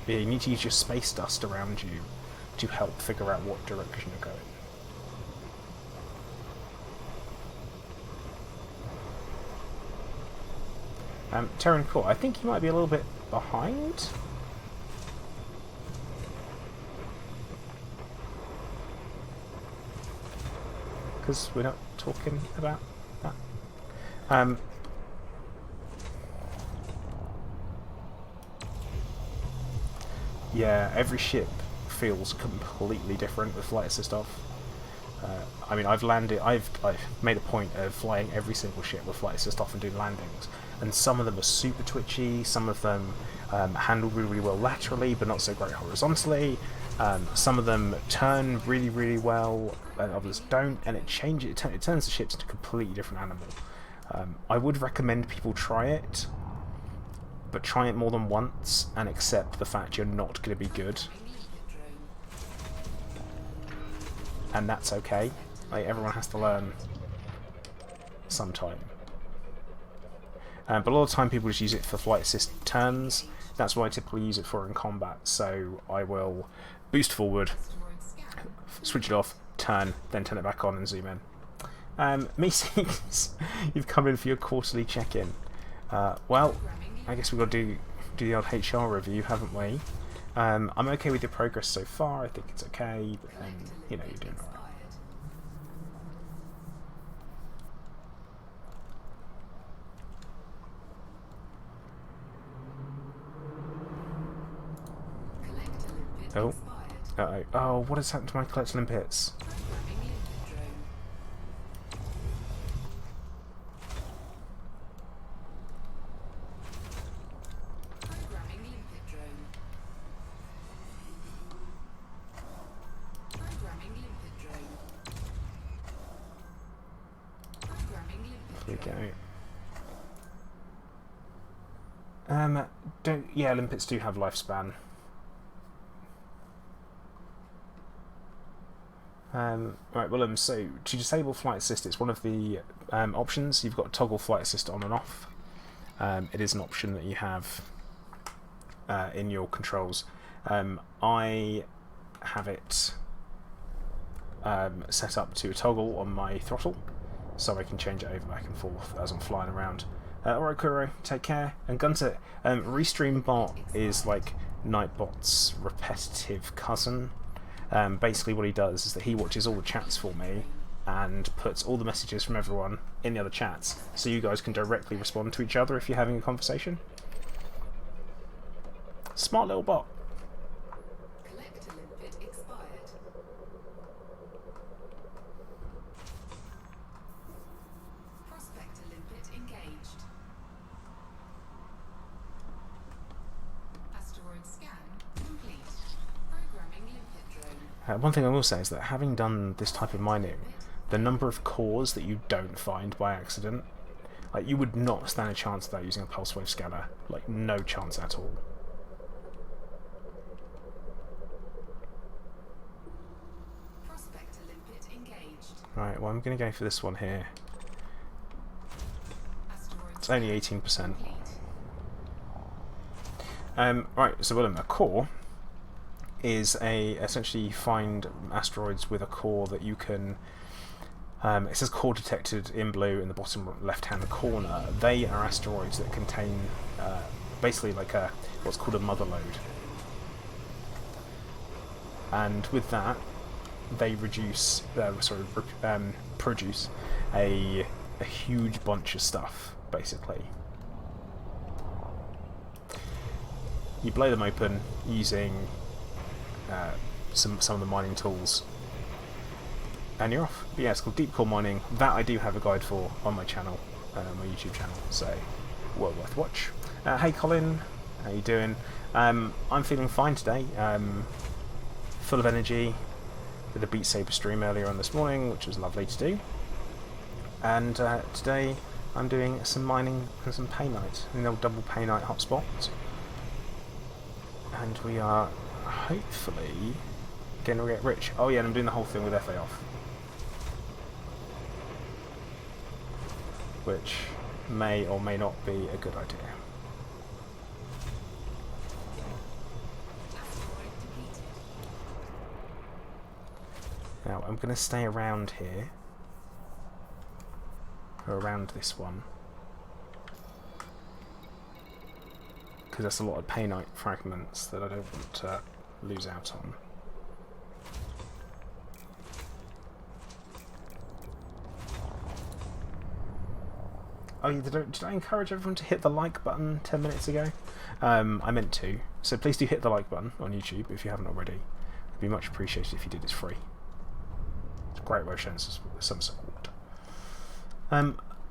Yeah, you need to use your space dust around you to help figure out what direction you're going. Terran Core, I think you might be a little bit behind. Because we're not talking about that. Yeah, every ship feels completely different with flight assist off. I mean, I've made a point of flying every single ship with flight assist off and doing landings, and some of them are super twitchy, some of them handle really, really well laterally, but not so great horizontally. Some of them turn really, really well, and others don't, and it turns the ships into a completely different animal. I would recommend people try it, but try it more than once and accept the fact you're not going to be good. And that's okay. Like, everyone has to learn sometime. But a lot of the time people just use it for flight assist turns. That's what I typically use it for in combat. So I will boost forward, switch it off, turn, then turn it back on and zoom in. Meeseeks, you've come in for your quarterly check-in. Well, I guess we've got to do the old HR review, haven't we? I'm okay with your progress so far. I think it's okay, but you know, you're doing alright. Oh. Uh-oh. Oh, what has happened to my collect limpets? Here we go. Yeah, limpets do have lifespan. Right, well, so to disable flight assist, it's one of the options. You've got toggle flight assist on and off. It is an option that you have in your controls. I have it set up to a toggle on my throttle, so I can change it over back and forth as I'm flying around. Alright, Kuro, take care. And Gunter, Restream Bot is like Nightbot's repetitive cousin. Basically what he does is that he watches all the chats for me and puts all the messages from everyone in the other chats, so you guys can directly respond to each other if you're having a conversation. Smart little bot. Collector limpet expired. Prospector limpet engaged. Asteroid scan complete. Programming limpet drone. One thing I will say is that having done this type of mining, the number of cores that you don't find by accident, like, you would not stand a chance of that using a pulse wave scanner. Like, no chance at all. Prospector limpet engaged. Right, well, I'm going to go for this one here. Asteroid It's only 18%. complete. Right, so Willem, a core is essentially you find asteroids with a core that you can... it says core detected in blue in the bottom left-hand corner. They are asteroids that contain basically like what's called a mother load. And with that, they produce a huge bunch of stuff, basically. you blow them open using some of the mining tools, and you're off. But yeah, it's called deep core mining. That I do have a guide for on my channel, my YouTube channel, so well worth watch. Hey Colin, how you doing? I'm feeling fine today. Full of energy. Did a Beat Saber stream earlier on this morning, which was lovely to do. And today I'm doing some mining and some painite, an old double painite hotspot. And we are hopefully going to get rich. Oh yeah, and I'm doing the whole thing with FAOff, which may or may not be a good idea. Now I'm going to stay around here, or around this one, because there's a lot of painite fragments that I don't want to lose out on. Oh, did I encourage everyone to hit the like button 10 minutes ago? I meant to, so please do hit the like button on YouTube if you haven't already. It'd be much appreciated if you did. It's free. It's a great way of showing some support.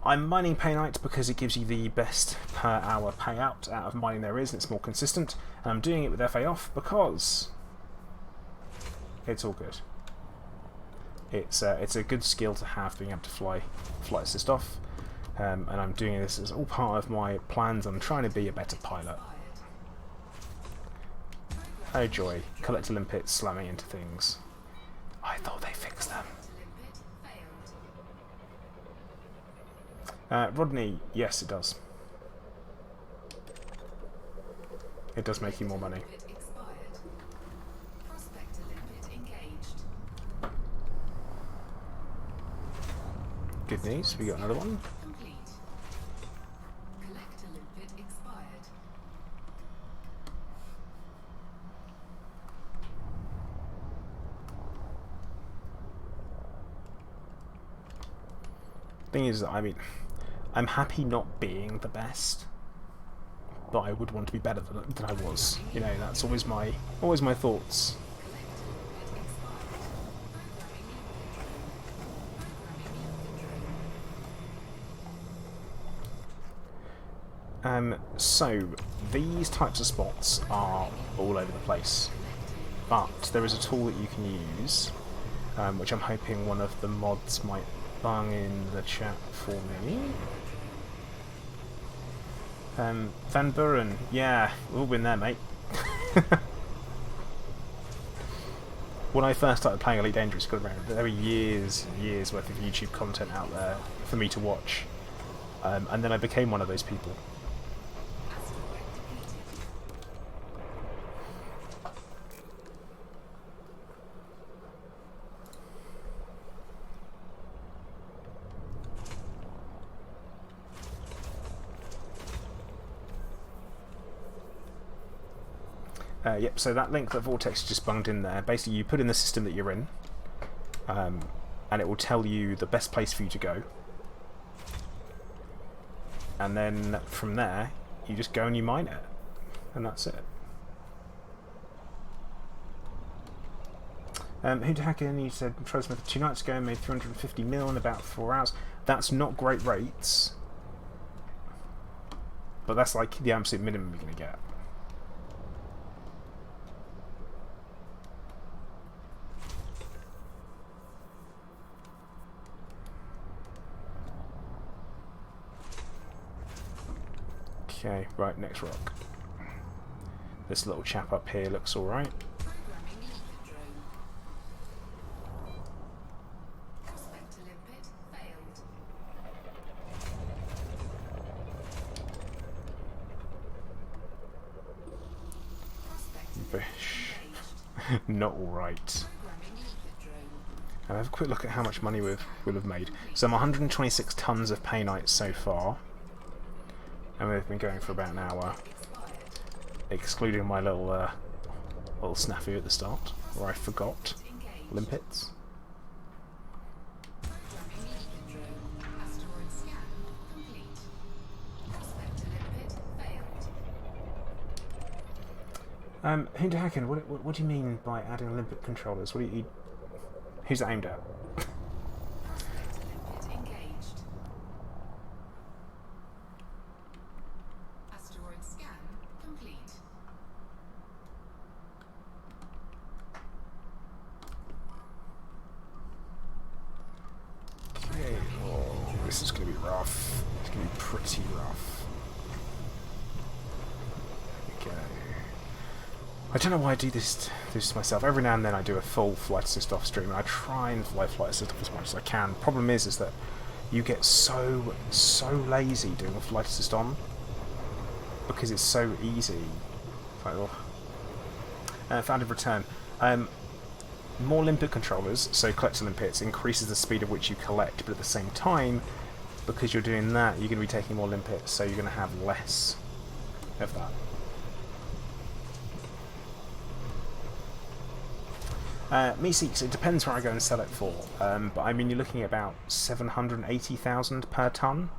I'm mining painite because it gives you the best per hour payout out of mining there is, and it's more consistent. And I'm doing it with FAOff because it's all good. It's a good skill to have, being able to flight assist off. And I'm doing this as all part of my plans. I'm trying to be a better pilot. Oh joy, collector limpets slamming into things. I thought they fixed them. Rodney, yes it does. It does make you more money. Good news, we got another one. Thing is, I mean, I'm happy not being the best, but I would want to be better than I was. You know, that's always my thoughts. So these types of spots are all over the place, but there is a tool that you can use, which I'm hoping one of the mods might bung in the chat for me. Van Buren, yeah, we've all been there, mate. When I first started playing Elite Dangerous, there were years worth of YouTube content out there for me to watch, and then I became one of those people. Yep, so that link that Vortex just bunged in there, basically you put in the system that you're in, and it will tell you the best place for you to go. And then from there, you just go and you mine it. And that's it. Who'd hack in? You said Trosmith 2 nights ago made 350 mil in about 4 hours. That's not great rates, but that's like the absolute minimum you're going to get. Okay, right, next rock. This little chap up here looks alright. Bish. Not alright. And have a quick look at how much money we'll have made. So I'm 126 tons of painite so far. And we've been going for about an hour, excluding my little snafu at the start, where I forgot limpets. Hinterhacken, what do you mean by adding limpet controllers? What do you... Who's that aimed at? Prospect limpet engaged. Asteroid scan complete. Okay. Oh, this is going to be rough. It's going to be pretty rough. There we go. I don't know why I do this to myself. Every now and then I do a full flight assist off stream, and I try and flight assist off as much as I can. Problem is that you get so lazy doing a flight assist on because it's so easy. Like, oh. Founded return. More limpet controllers, so collector limpets, increases the speed at which you collect, but at the same time, because you're doing that, you're going to be taking more limpets, so you're going to have less of that. Meeseeks, it depends where I go and sell it for, but I mean you're looking at about 780,000 per ton.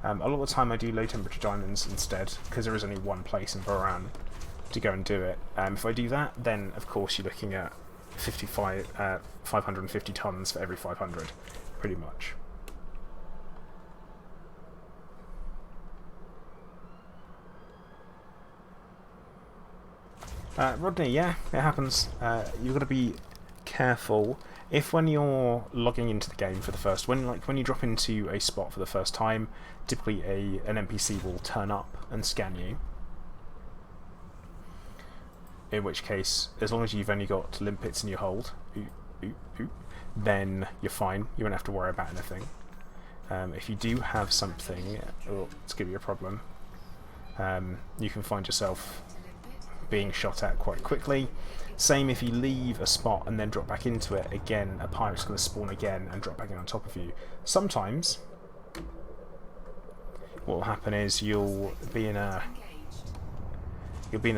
A lot of the time I do low temperature diamonds instead, because there is only one place in Bahrain to go and do it. If I do that, then of course you're looking at 550 tons for every 500, pretty much. Rodney, yeah, it happens. You've got to be careful. If when you're logging into the game for the first, when you drop into a spot for the first time, typically an NPC will turn up and scan you. In which case, as long as you've only got limpets in your hold, then you're fine. You won't have to worry about anything. If you do have something, it's going to be a problem. You can find yourself being shot at quite quickly. Same if you leave a spot and then drop back into it, again, a pirate's going to spawn again and drop back in on top of you. Sometimes, what will happen is you'll be in a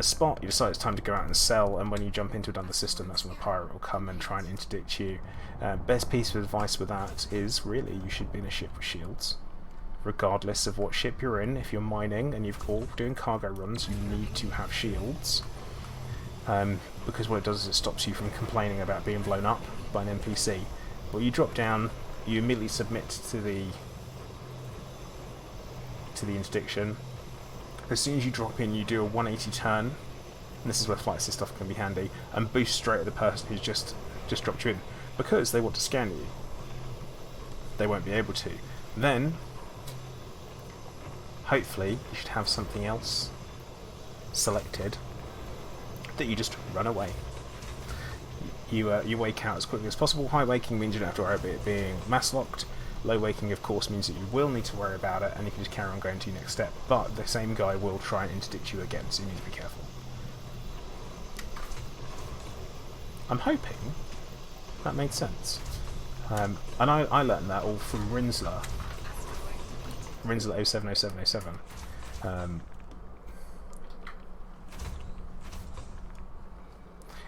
spot, you decide it's time to go out and sell, and when you jump into another system, that's when a pirate will come and try and interdict you. Best piece of advice with that is, really, you should be in a ship with shields. Regardless of what ship you're in, if you're mining and you're all doing cargo runs, you need to have shields. Because what it does is it stops you from complaining about being blown up by an NPC. Well, you drop down, you immediately submit to the interdiction. As soon as you drop in, you do a 180 turn, and this is where flight assist stuff can be handy, and boost straight at the person who's just dropped you in, because they want to scan you. They won't be able to. Then, hopefully, you should have something else selected that you just run away. You wake out as quickly as possible. High waking means you don't have to worry about it being mass locked. Low waking, of course, means that you will need to worry about it, and you can just carry on going to your next step. But the same guy will try and interdict you again, so you need to be careful. I'm hoping that made sense. And I learned that all from Rinsler 070707.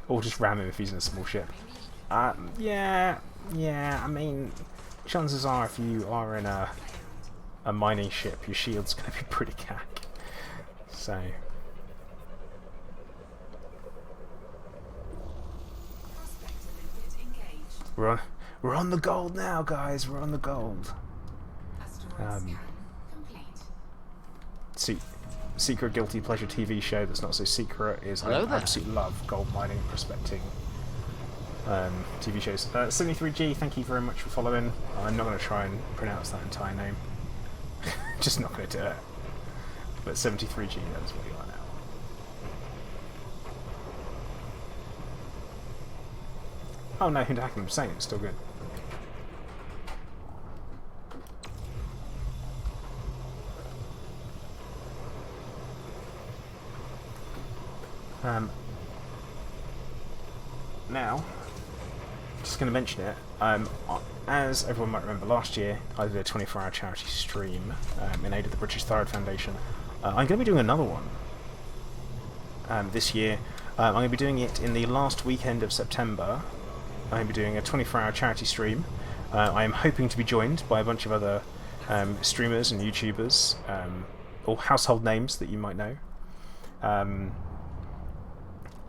Or just ram him if he's in a small ship. Yeah, I mean, chances are if you are in a mining ship, your shield's going to be pretty cack. So... We're on the gold now, guys. We're on the gold. Secret Guilty Pleasure TV show that's not so secret is I absolutely love gold mining prospecting TV shows. 73G, thank you very much for following. I'm not going to try and pronounce that entire name. Just not going to do it. But 73G, that's what you are now. Oh no, I'm saying it's still good. Now, just going to mention it, as everyone might remember last year, I did a 24-hour charity stream in aid of the British Thyroid Foundation. I'm going to be doing another one this year. I'm going to be doing it in the last weekend of September. I'm going to be doing a 24-hour charity stream. I am hoping to be joined by a bunch of other streamers and YouTubers, or household names that you might know.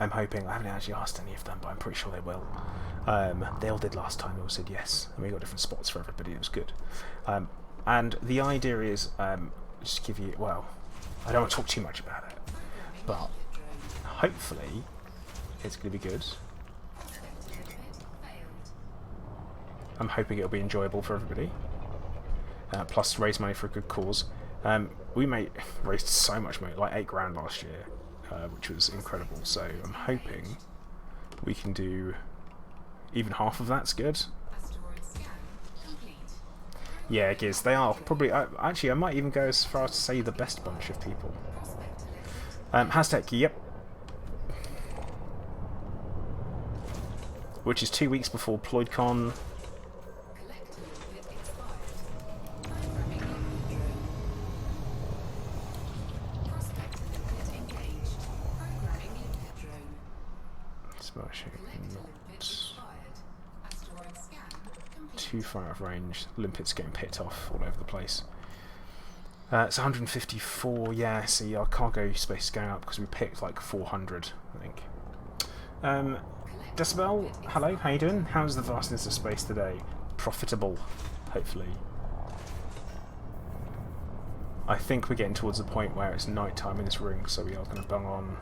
I'm hoping. I haven't actually asked any of them, but I'm pretty sure they will. They all did last time. They all said yes, and we got different spots for everybody. It was good. And the idea is just give you. Well, I don't want to talk too much about it, but hopefully it's going to be good. I'm hoping it'll be enjoyable for everybody. Plus, raise money for a good cause. We raised so much money, like $8 grand last year, which was incredible. So I'm hoping we can do even half of that's good. Yeah, it is. They are probably. Actually, I might even go as far as to say the best bunch of people. Hashtag, yep. Which is 2 weeks before PloydCon. Not too far out of range. Limpets getting picked off all over the place. It's 154. Yeah, see, our cargo space is going up because we picked like 400, I think. Decibel, hello, how you doing? How's the vastness of space today? Profitable, hopefully. I think we're getting towards the point where it's night time in this ring, so we are going to bung on.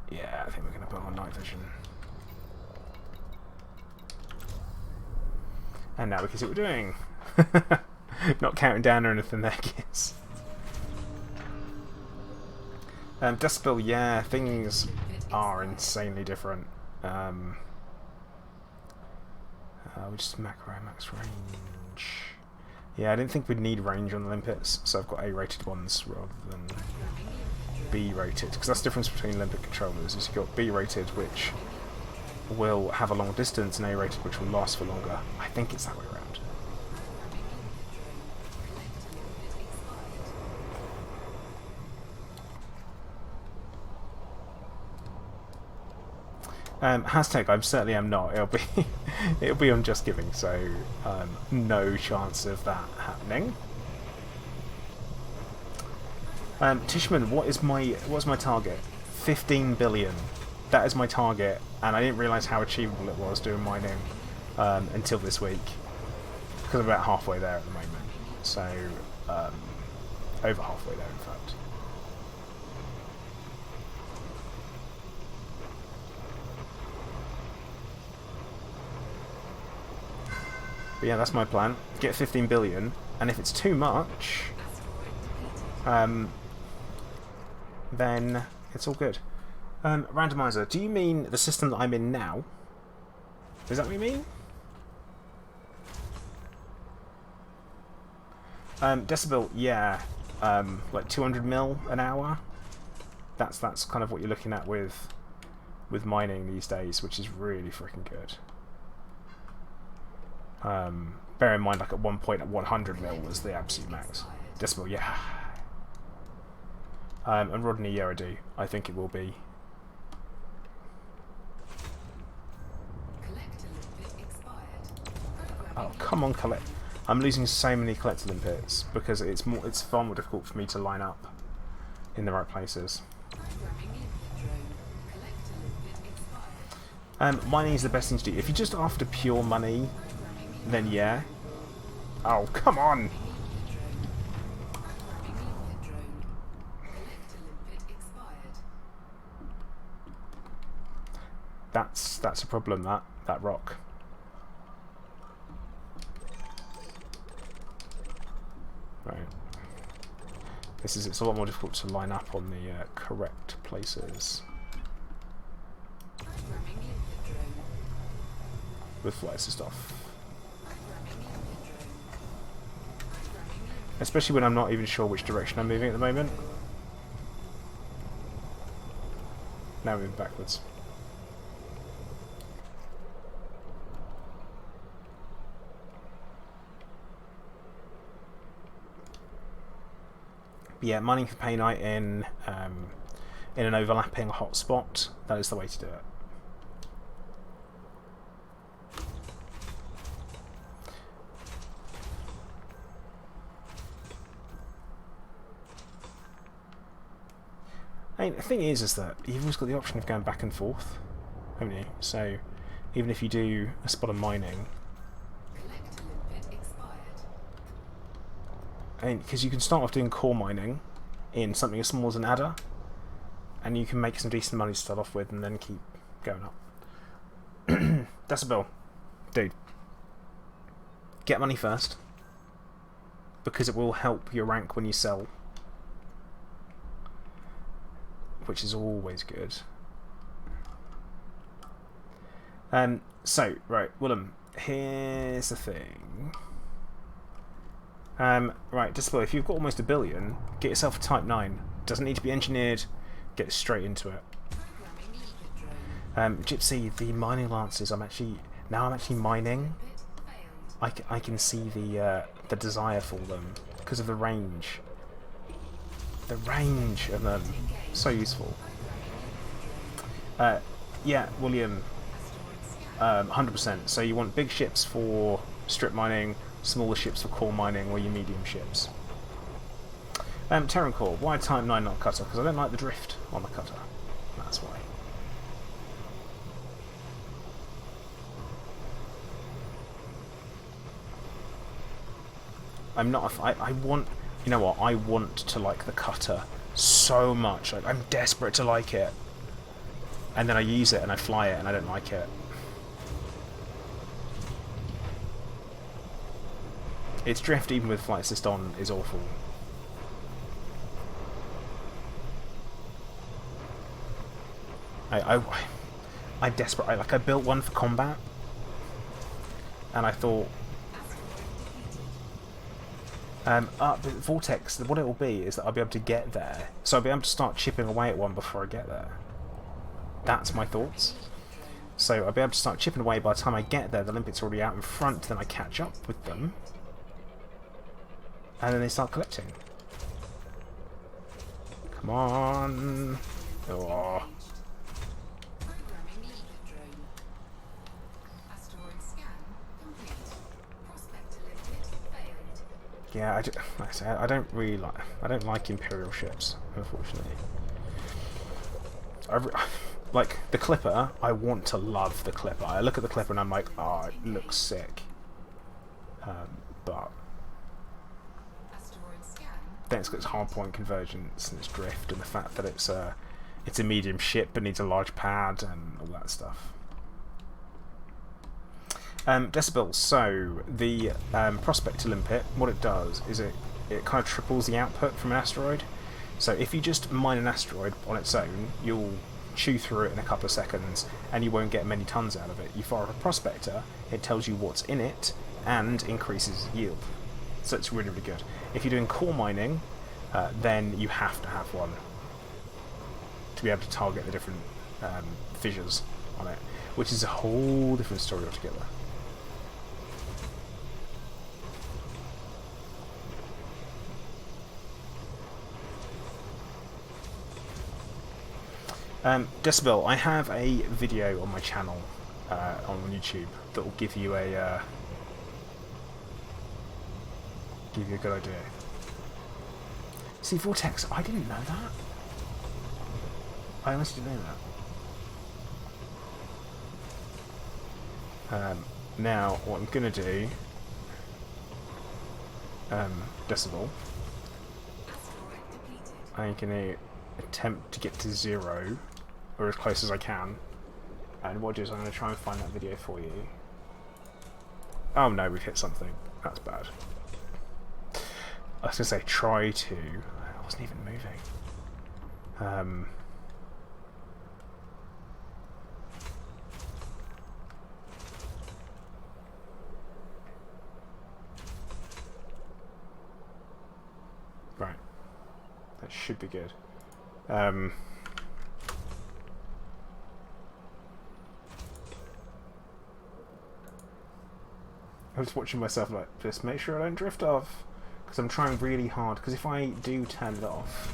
Yeah, I think we're going to bung on night vision. And now we can see what we're doing. Not counting down or anything there, kids. Decibel, yeah, things are insanely different. We just max range. Yeah, I didn't think we'd need range on the limpets, so I've got A-rated ones rather than B-rated, because that's the difference between limpet controllers. Is you've got B-rated, which will have a long distance, and A-rated, which will last for longer. I think it's that way around. Hashtag, I certainly am not. It'll be on Just Giving, so no chance of that happening. Tishman, what's my target? 15 billion. That is my target, and I didn't realise how achievable it was doing mining until this week, because I'm about halfway there at the moment. So over halfway there, in fact. But yeah, that's my plan. Get 15 billion, and if it's too much, then it's all good. Randomizer, do you mean the system that I'm in now? Is that what you mean? Decibel, yeah. Like 200 mil an hour. That's kind of what you're looking at with mining these days, which is really freaking good. Bear in mind, like at one point at 100 mil was the absolute max. Decibel, yeah. And Rodney, yeah, I do. I think it will be. Oh, come on, collect. I'm losing so many collector limpets because it's far more difficult for me to line up in the right places. Mining is the best thing to do. If you're just after pure money, then yeah. Oh, come on! That's a problem, that rock. Right. It's a lot more difficult to line up on the correct places. With flights and stuff. Especially when I'm not even sure which direction I'm moving at the moment. Now moving backwards. But yeah, mining for painite in an overlapping hotspot. That is the way to do it. I mean, the thing is that you've always got the option of going back and forth, haven't you? So even if you do a spot of mining, Collector limpet expired. I mean, because you can start off doing core mining in something as small as an adder, and you can make some decent money to start off with, and then keep going up. Decibel, dude, get money first, because it will help your rank when you sell, which is always good. So, right, Willem, here's the thing. Right, Decibel, if you've got almost 1 billion, get yourself a Type 9. Doesn't need to be engineered, get straight into it. Programming limpet drone. Gypsy, the mining lances, I'm actually mining. Limpet failed. I can see the desire for them because of the range. The range of them, so useful. Yeah, William, 100%. So you want big ships for strip mining, smaller ships for core mining, or your medium ships. Terran Core, why Type 9 not cutter? Because I don't like the drift on the cutter. That's why. I'm not. I want. You know what? I want to like the cutter so much. Like, I'm desperate to like it, and then I use it and I fly it and I don't like it. Its drift, even with flight assist on, is awful. I desperately like. I built one for combat, and I thought, but Vortex. What it will be is that I'll be able to get there, so I'll be able to start chipping away at one before I get there. That's my thoughts. So I'll be able to start chipping away. By the time I get there, the limpet's already out in front. Then I catch up with them, and then they start collecting. Come on! Oh. Programming limpet drone. Asteroid scan complete. Prospector limpet failed. Yeah, like I say, I don't really like. I don't like Imperial ships, unfortunately. Like the Clipper, I want to love the Clipper. I look at the Clipper and I'm like, oh, it looks sick. But Asteroid scan. then it's got its hardpoint convergence and its drift and the fact that it's a medium ship but needs a large pad and all that stuff. Decibel, so the Prospector Limpet, what it does is it kind of triples the output from an asteroid. So if you just mine an asteroid on its own, you'll chew through it in a couple of seconds and you won't get many tons out of it. You fire a Prospector, it tells you what's in it and increases yield. So it's really, really good. If you're doing core mining, then you have to have one to be able to target the different fissures on it, which is a whole different story altogether. Decibel, I have a video on my channel on YouTube that will give you a good idea. See, Vortex, I didn't know that. I honestly didn't know that. Now, what I'm gonna do, Decibel, Asteroid depleted. I'm gonna attempt to get to 0, or as close as I can. And what I'll do is I'm gonna try and find that video for you. Oh no, we've hit something. That's bad. I was gonna say try to. I wasn't even moving. Right. That should be good. I was watching myself like, just make sure I don't drift off. Because I'm trying really hard, because if I do turn it off,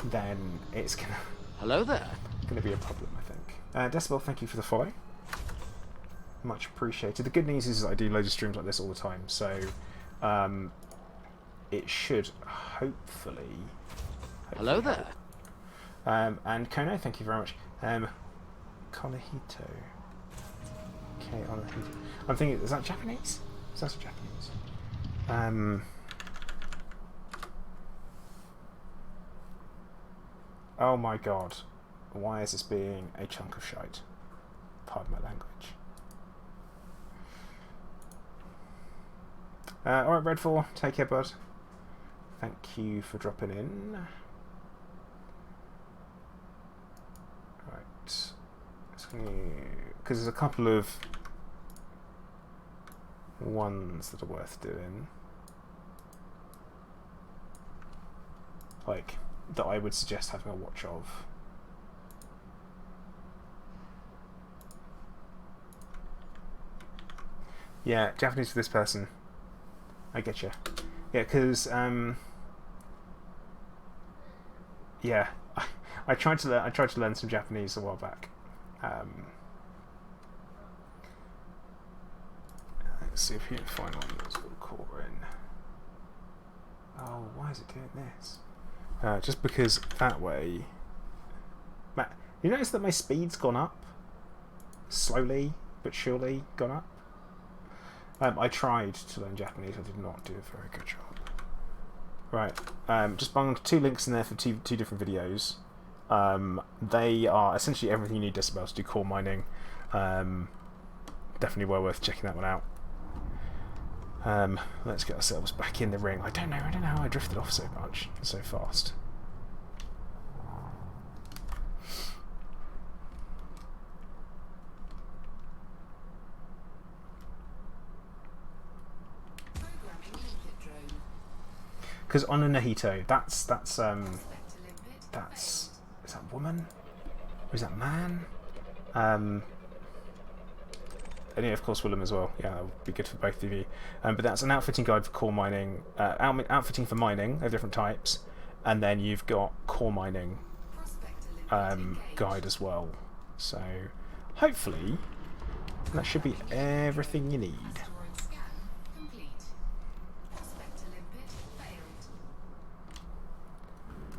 then it's Hello there. gonna be a problem, I think. Decibel, thank you for the follow. Much appreciated. The good news is that I do loads of streams like this all the time, so it should hopefully Hello there. And Conan, thank you very much. Konahito. Okay, Onahito. I'm thinking, is that Japanese? Is that Japanese? Oh my god. Why is this being a chunk of shite? Pardon my language. Alright, Redfall, take care, bud. Thank you for dropping in. Right. Because there's a couple of ones that are worth doing. Like, that I would suggest having a watch of. Yeah, Japanese for this person. I get you. Yeah, because yeah, I tried to learn some Japanese a while back. Let's see if you can find one that's got Conan. Oh, why is it doing this? Just because that way. You notice that my speed's gone up? Slowly but surely gone up? I tried to learn Japanese, I did not do a very good job. Right, just bunged 2 links in there for two different videos. They are essentially everything you need Decibel to do core mining. Definitely well worth checking that one out. Let's get ourselves back in the ring. I don't know how I drifted off so much, so fast. Because on a Nahito, that's is that woman? Or is that man? And yeah, of course Willem as well. Yeah, that would be good for both of you. But that's an outfitting guide for core mining, outfitting for mining of different types, and then you've got core mining guide as well. So hopefully that should be everything you need.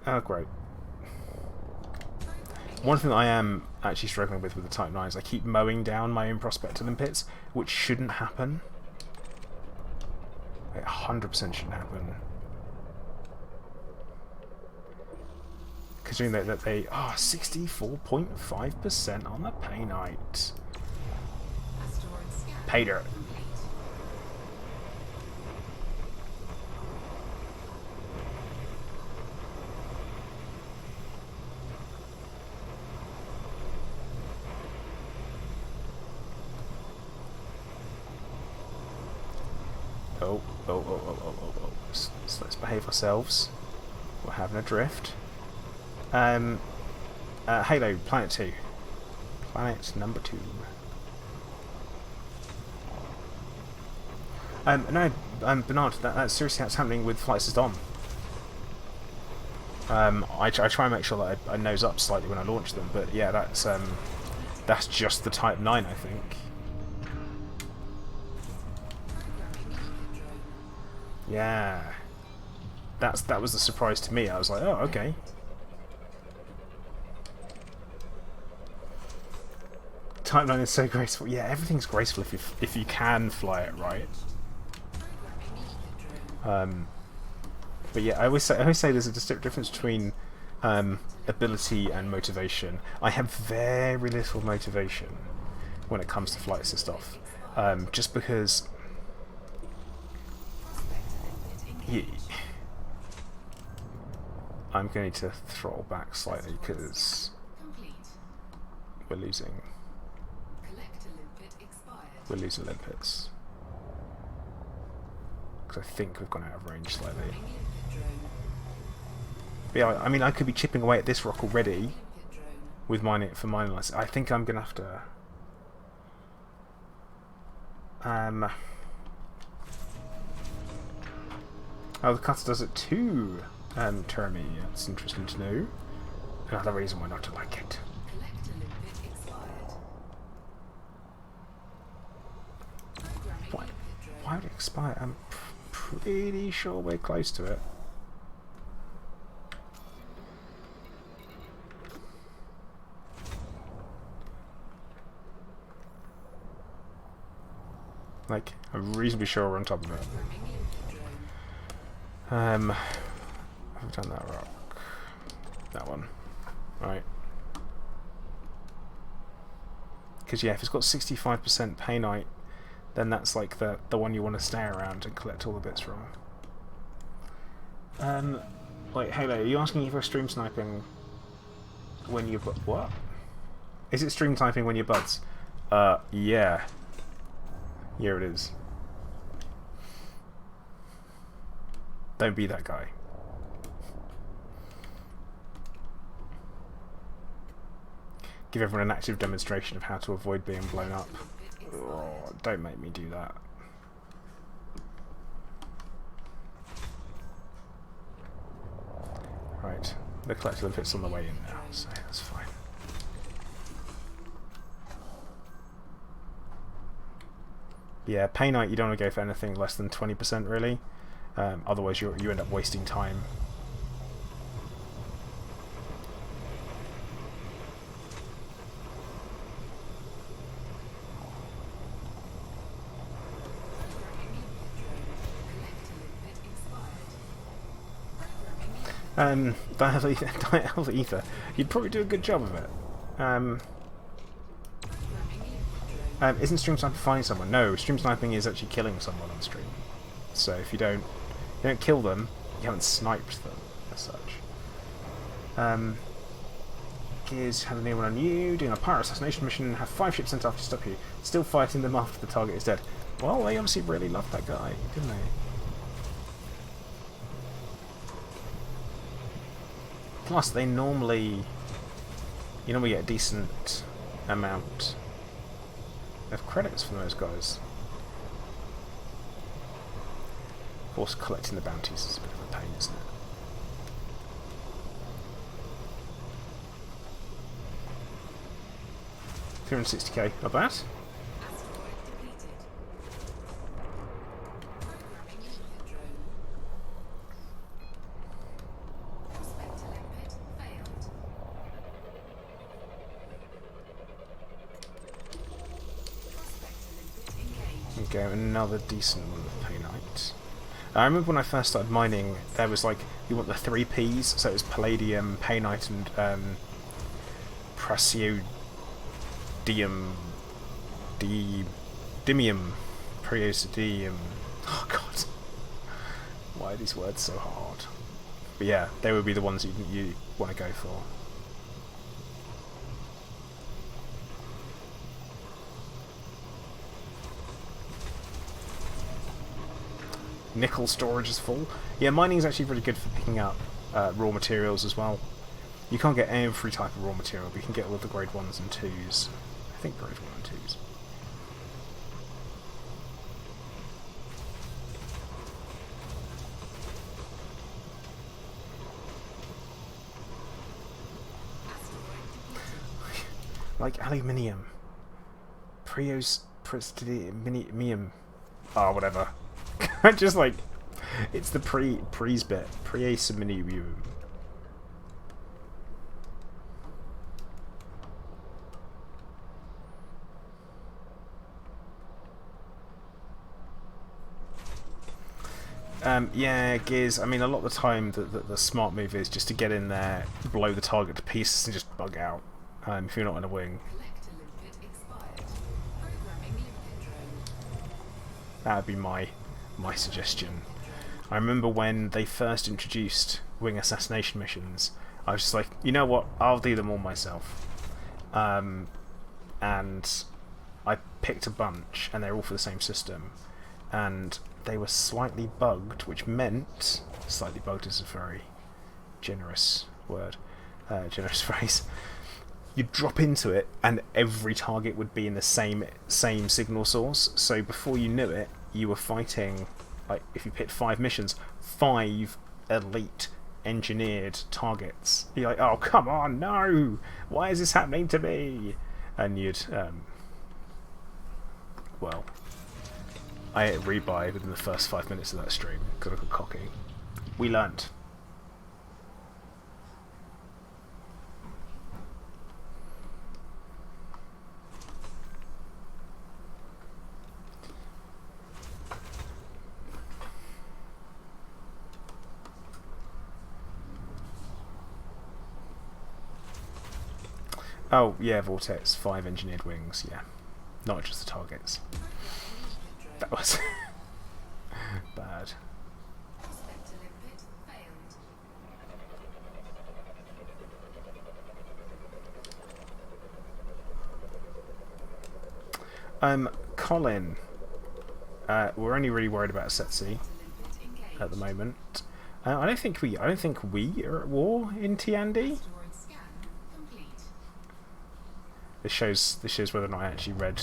Oh, great. One thing that I am actually struggling with the Type 9 is I keep mowing down my own prospector limpets, which shouldn't happen. It 100% shouldn't happen. Considering that they are 64.5% on the pay night. Pay dirt. So let's behave ourselves. We're having a drift. Halo, Planet 2. Planet number 2. No, Bernard, that's seriously that's happening with Flight Assist on. I try and make sure that I nose up slightly when I launch them, but yeah, that's just the Type 9, I think. Yeah, that was the surprise to me. I was like, oh, okay. Type 9 is so graceful. Yeah, everything's graceful if you can fly it right. But yeah, I always say there's a distinct difference between ability and motivation. I have very little motivation when it comes to Flight Assist off, just because. Yeah. I'm going to throttle back slightly because we're losing limpets. Because I think we've gone out of range slightly. But yeah, I mean, I could be chipping away at this rock already with mining for mining license. I think I'm going to have to. Oh, the cutter does it too, Termy. That's interesting to know. Another reason why not to like it. Why would it expire? I'm pretty sure we're close to it. Like, I'm reasonably sure we're on top of it. I've done that rock. That one. Right. Because, yeah, if it's got 65% painite, then that's like the one you want to stay around and collect all the bits from. Wait, Halo, are you asking if you're stream sniping when you're... What? Is it stream sniping when you're buds? Yeah. Here it is. Don't be that guy. Give everyone an active demonstration of how to avoid being blown up. Oh, don't make me do that. Right, the collector limpets on the way in now, so that's fine. Yeah, painite you don't want to go for anything less than 20% really. Otherwise you end up wasting time. Dialpha Ether, you'd probably do a good job of it. Isn't stream sniping finding someone? No, stream sniping is actually killing someone on stream. So if you don't kill them, you haven't sniped them as such. Gears have anyone on you, doing a pirate assassination mission, have 5 ships sent after to stop you, still fighting them after the target is dead. Well, they obviously really loved that guy, didn't they? Plus, they normally... You normally get a decent amount of credits from those guys. Of course, collecting the bounties is a bit of a pain, isn't it? $360k, not bad. Go another decent one of painite. I remember when I first started mining, there was like, you want the 3 Ps, so it was palladium, painite, and praseodymium, praseodymium. Oh god, why are these words so hard? But yeah, they would be the ones you want to go for. Nickel storage is full. Yeah, mining is actually really good for picking up raw materials as well. You can't get every type of raw material, but you can get all of the grade 1s and 2s. I think grade 1 and 2s. Like aluminium. Pristinium. Oh, whatever. Just like, it's the pre's bit. Preasaminium. Yeah, Gears, I mean, a lot of the time the smart move is just to get in there, blow the target to pieces and just bug out, if you're not in a wing. That would be my suggestion. I remember when they first introduced wing assassination missions, I was just like, you know what, I'll do them all myself. And I picked a bunch, and they're all for the same system. And they were slightly bugged, which meant... Slightly bugged is a very generous word. Generous phrase. You'd drop into it, and every target would be in the same signal source. So before you knew it, you were fighting, like, if you picked 5 missions, 5 elite engineered targets. You're like, oh come on, no! Why is this happening to me? And you'd, well, I hit rebuy within the first 5 minutes of that stream because I got cocky. We learnt. Oh, yeah, Vortex, 5 engineered wings, yeah. Not just the targets. That was bad. Prospect to limpet failed. Colin. We're only really worried about Setsi To limpet engaged. at the moment. I don't think we are at war in Tiandi. Asteroid scan complete. This shows whether or not I actually read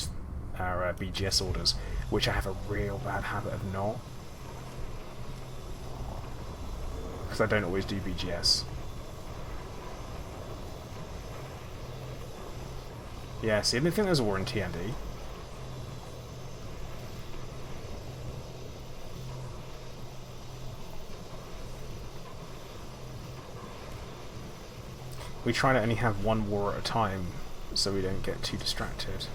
our BGS orders, which I have a real bad habit of not, because I don't always do BGS. Yeah, see, I didn't think there was a war in TND. We try to only have one war at a time, so we don't get too distracted.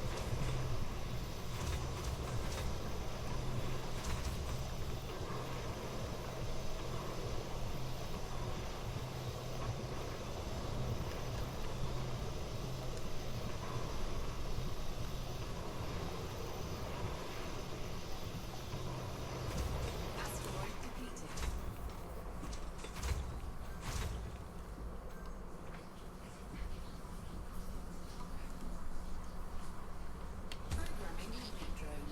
Asteroid depleted. Programming limpet drone.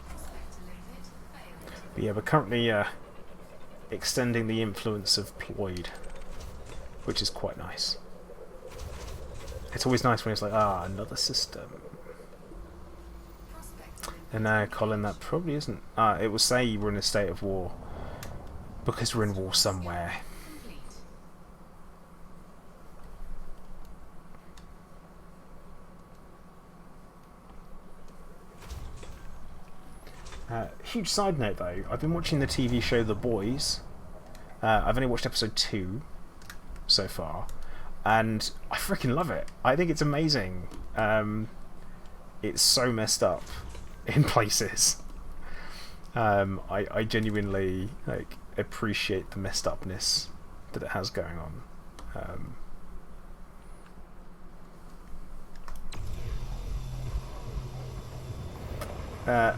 Prospect to limpet failed. But yeah, we're currently extending the influence of Ploid, which is quite nice. It's always nice when it's like, ah, another system. Prospect to limpet And now, Colin, that probably isn't. It will say we're in a state of war because we're in war somewhere. complete. Huge side note though, I've been watching the TV show The Boys. I've only watched episode 2 so far, and I freaking love it. I think it's amazing. It's so messed up in places. I genuinely appreciate the messed upness that it has going on.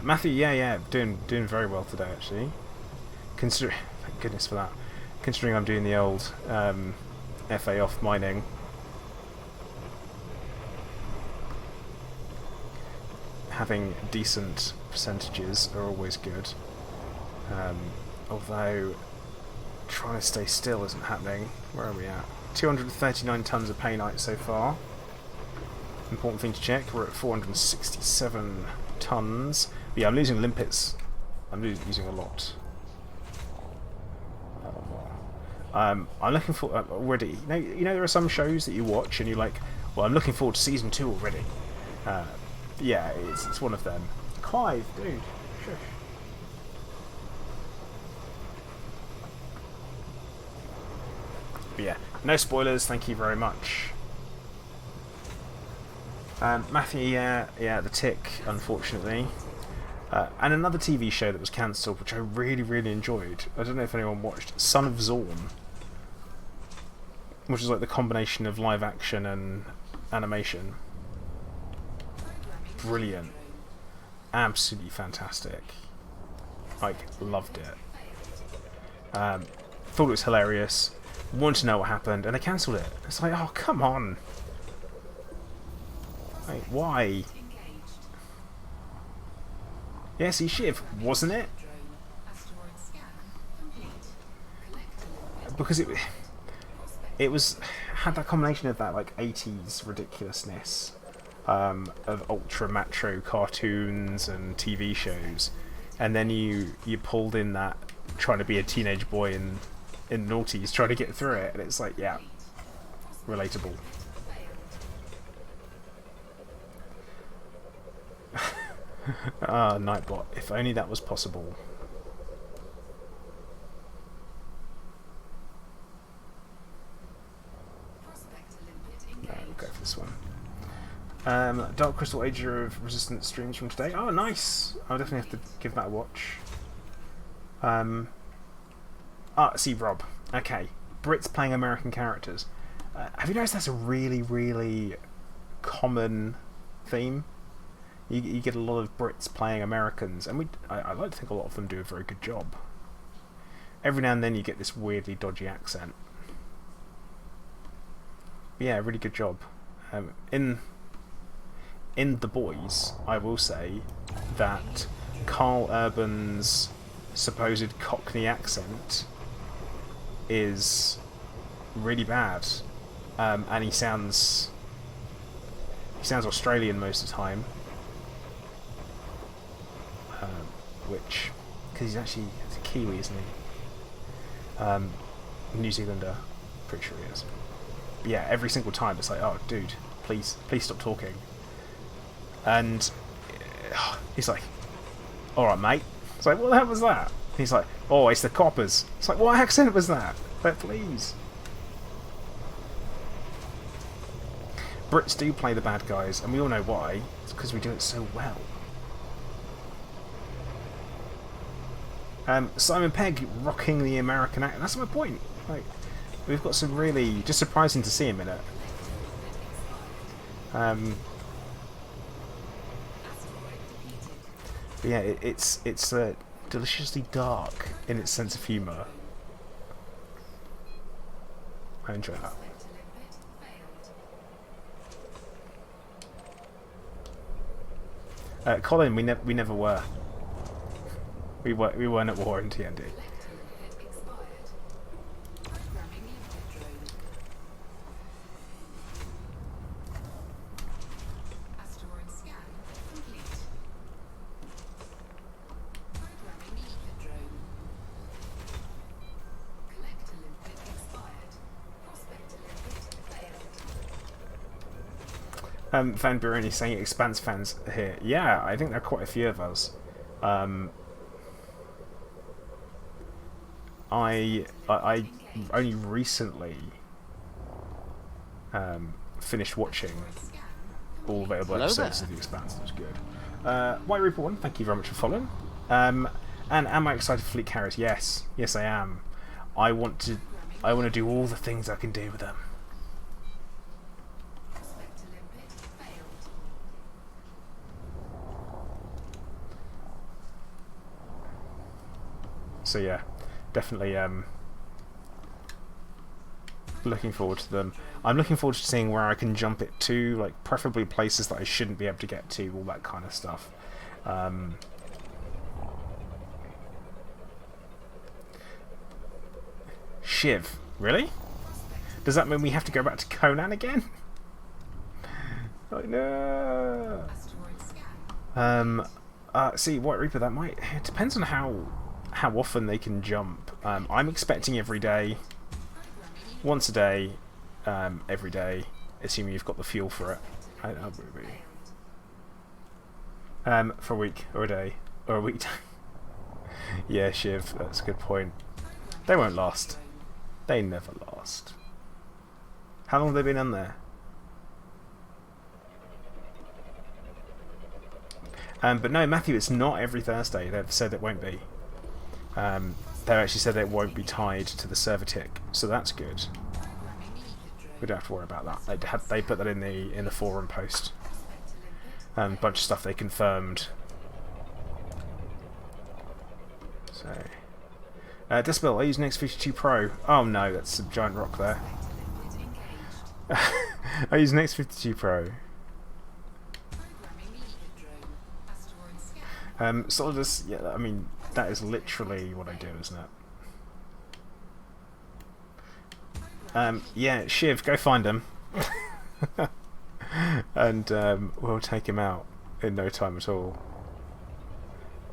Matthew, yeah, doing very well today actually. Thank goodness for that. Considering I'm doing the old FAOff mining. Having decent percentages are always good. Although trying to stay still isn't happening. Where are we at? 239 tons of painite so far. Important thing to check, we're at 467 tons. But yeah, I'm losing limpets. I'm losing a lot. I'm looking for already. You know, there are some shows that you watch and you're like, well, I'm looking forward to season 2 already. Yeah, it's one of them. Clive, dude, shush. But yeah, no spoilers. Thank you very much. Matthew, yeah, The Tick, unfortunately. And another TV show that was cancelled, which I really, really enjoyed. I don't know if anyone watched Son of Zorn, which is like the combination of live action and animation. Programming Brilliant. limpet Absolutely fantastic. Like, loved it. Thought it was hilarious. Wanted to know what happened, and they cancelled it. It's like, oh, come on. Like, why? engaged. Yeah, see, Shiv, wasn't it? Drone. Asteroid scan complete. Collect a limpet. Because Prospect it was had that combination of that like 80s ridiculousness of ultra macho cartoons and TV shows, and then you pulled in that trying to be a teenage boy in noughties trying to get through it, and it's like, yeah, relatable. Ah, Nightbot, if only that was possible. Prospect to limpet No, we'll engaged. go for this one. Dark Crystal Age of Resistance streams from today. Oh, nice! I'll definitely have to give that a watch. See, Rob. Okay. Brits playing American characters. Have you noticed that's a really, really common theme? You get a lot of Brits playing Americans, and I like to think a lot of them do a very good job. Every now and then you get this weirdly dodgy accent. But yeah, really good job. In The Boys, I will say that Carl Urban's supposed Cockney accent is really bad, and he sounds Australian most of the time, which because he's a Kiwi, isn't he? New Zealander, pretty sure he is. But yeah, every single time it's like, oh, dude, please stop talking. And he's like, all right, mate. It's like, what the hell was that? And he's like, oh, it's the coppers. It's like, what accent was that? Like, please. Brits do play the bad guys, and we all know why. It's because we do it so well. Simon Pegg rocking the American accent. That's my point. Like, we've got some really just surprising to see him in it. But yeah, it's deliciously dark in its sense of humour. I enjoy that. Colin, we never were. We weren't at war in TND. Van Buren saying Expanse fans here. Yeah, I think there are quite a few of us. I only recently finished watching all available episodes of The Expanse. That was good. White Reaper 1, thank you very much for following. And am I excited for Fleet Carriers? Yes, I am. I want to do all the things I can do with them. So yeah, definitely looking forward to them. I'm looking forward to seeing where I can jump it to, like preferably places that I shouldn't be able to get to, all that kind of stuff. Shiv, really? Does that mean we have to go back to Conan again? Oh no. See, White Reaper, that might... It depends on how often they can jump. I'm expecting every day. Once a day. Every day. Assuming you've got the fuel for it. For a week, or a day, or a week. Yeah, Shiv, that's a good point. They won't last. They never last. How long have they been in there? But no, Matthew, it's not every Thursday. They've said it won't be. They actually said it won't be tied to the server tick, so that's good. We don't have to worry about that. They put that in the forum post. A bunch of stuff they confirmed. So, Decibel, I use an X52 Pro. Oh no, that's a giant rock there. I use an X52 Pro. Solidus, yeah, I mean, that is literally what I do, isn't it? Yeah, Shiv, go find him. And we'll take him out in no time at all.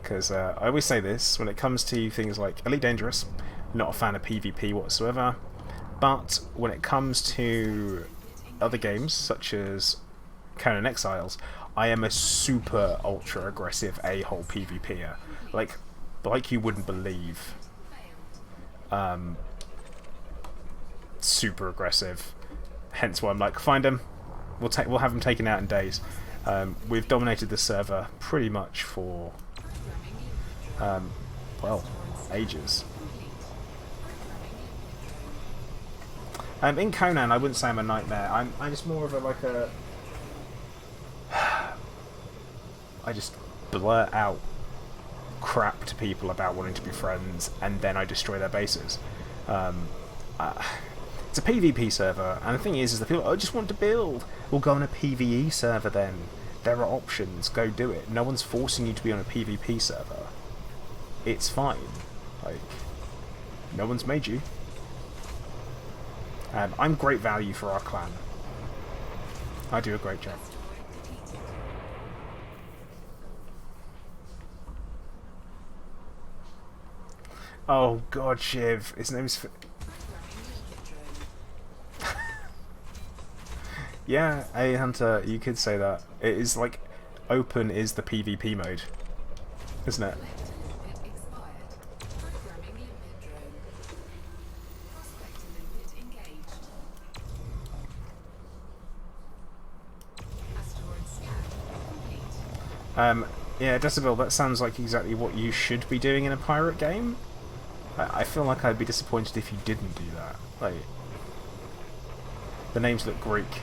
Because I always say this, when it comes to things like Elite Dangerous, not a fan of PvP whatsoever, but when it comes to other games, such as Conan Exiles, I am a super ultra aggressive a-hole PvPer. Like you wouldn't believe. Super aggressive. Hence why I'm like, find him. We'll have him taken out in days. We've dominated the server pretty much for well, ages. In Conan, I wouldn't say I'm a nightmare. I'm just more of a like a. I just blurt out crap to people about wanting to be friends, and then I destroy their bases. It's a PvP server, and the thing is that people, I just want to build. We'll go on a PvE server then. There are options. Go do it. No one's forcing you to be on a PvP server. It's fine. Like, no one's made you. I'm great value for our clan. I do a great job. Oh god, Shiv. His name's... Yeah, hey Hunter, you could say that. It is like, open is the PvP mode, isn't it? Yeah, Decibel, that sounds like exactly what you should be doing in a pirate game. I feel like I'd be disappointed if you didn't do that. Like, the names look Greek.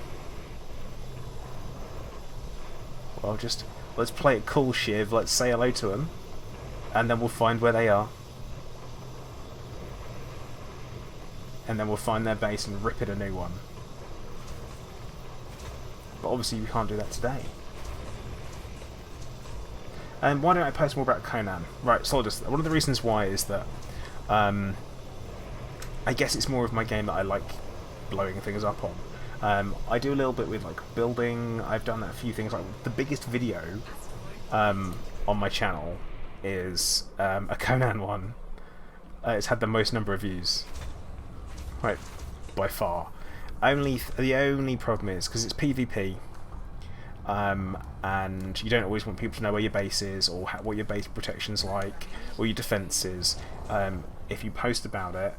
Well, just, let's play it cool, Shiv, let's say hello to them, and then we'll find where they are. And then we'll find their base and rip it a new one. But obviously we can't do that today. And why don't I post more about Conan? Right, so just one of the reasons why is that I guess it's more of my game that I like blowing things up on. I do a little bit with like building. I've done a few things. Like the biggest video on my channel is a Conan one. It's had the most number of views, right, by far. The only problem is because it's PvP. And you don't always want people to know where your base is, or what your base protection's like, or your defense is. If you post about it,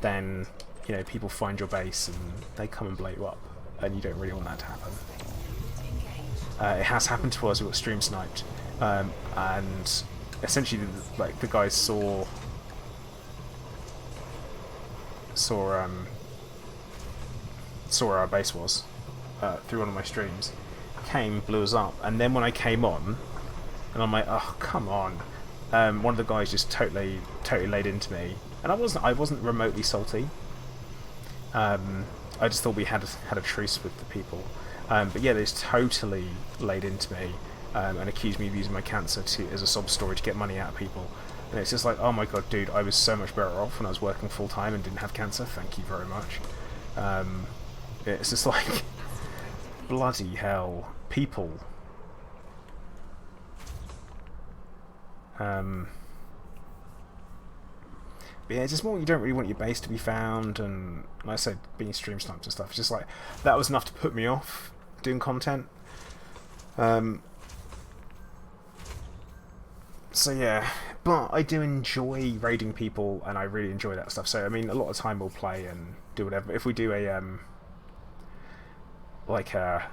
then you know people find your base and they come and blow you up, and you don't really want that to happen. It has happened to us. We got stream sniped, and essentially, like the guys saw where our base was. Through one of my streams, came, blew us up, and then when I came on, and I'm like, oh come on, one of the guys just totally laid into me, and I wasn't remotely salty. I just thought we had a truce with the people, but yeah, they just totally laid into me and accused me of using my cancer as a sob story to get money out of people, and it's just like, oh my god, dude, I was so much better off when I was working full time and didn't have cancer. Thank you very much. It's just like. Bloody hell, people. But yeah, it's just more you don't really want your base to be found, and like I said, being stream sniped and stuff. It's just like that was enough to put me off doing content. So yeah, but I do enjoy raiding people, and I really enjoy that stuff. So I mean, a lot of time we'll play and do whatever. If we do a like a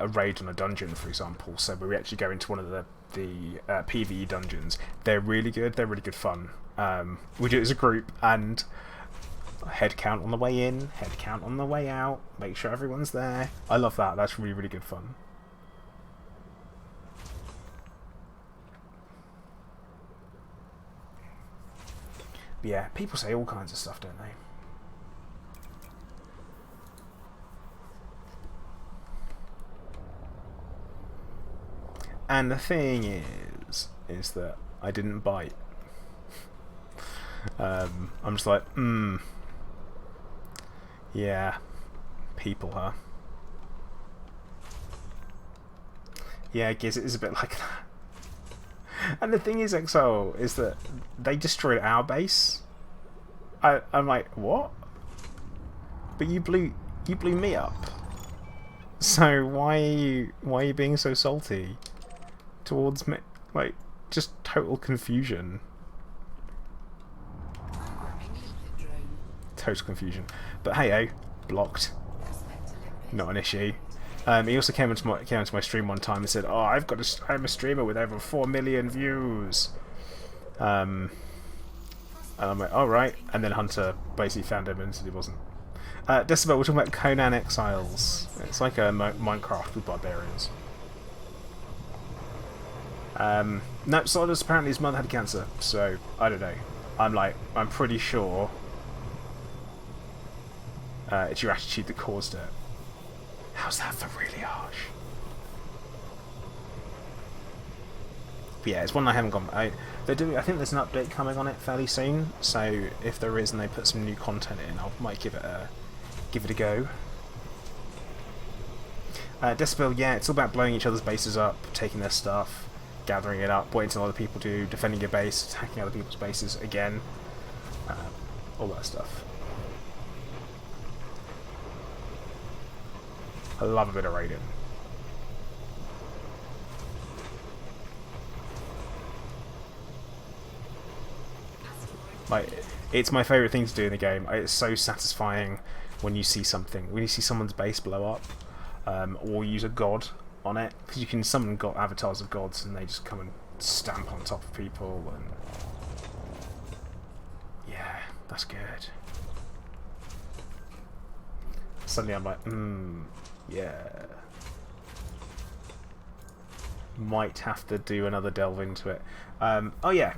raid on a dungeon, for example, so we actually go into one of the PvE dungeons. They're really good. They're really good fun. We do it as a group, and head count on the way in, head count on the way out. Make sure everyone's there. I love that. That's really, really good fun. But yeah, people say all kinds of stuff, don't they? And the thing is that I didn't bite. I'm just like, yeah, people, huh? Yeah, Giz, it is a bit like that. And the thing is, XO, is that they destroyed our base. I'm like, what? But you blew me up. So why are you being so salty towards me? Like, just total confusion. Total confusion. But hey, blocked. Not an issue. He also came into my stream one time and said, "Oh, I'm a streamer with over 4 million views." And I'm like, all right. And then Hunter basically found him and said he wasn't. Decibel, we're talking about Conan Exiles. It's like a Minecraft with barbarians. No, Solidus apparently his mother had cancer, so I don't know. I'm pretty sure it's your attitude that caused it. How's that for really harsh? But yeah, it's one I haven't gone. I think there's an update coming on it fairly soon. So if there is and they put some new content in, I might give it a go. Decibel, yeah, it's all about blowing each other's bases up, taking their stuff, gathering it up, waiting until other people do, defending your base, attacking other people's bases again, all that stuff. I love a bit of raiding. Like, it's my favourite thing to do in the game. It's so satisfying when you see something, when you see someone's base blow up, or use a god on it, because you can summon avatars of gods and they just come and stamp on top of people, and yeah, that's good. Suddenly I'm like, yeah. Might have to do another delve into it. Oh yeah.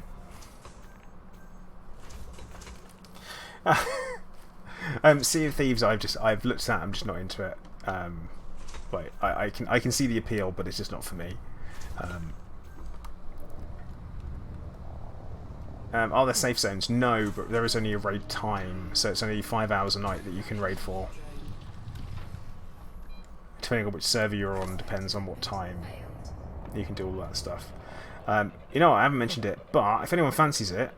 Sea of Thieves, I've looked at. I'm just not into it. Like I can see the appeal, but it's just not for me. Are there safe zones? No, but there is only a raid time, so it's only 5 hours a night that you can raid for. Depending on which server you're on, depends on what time you can do all that stuff. You know what, I haven't mentioned it, but if anyone fancies it,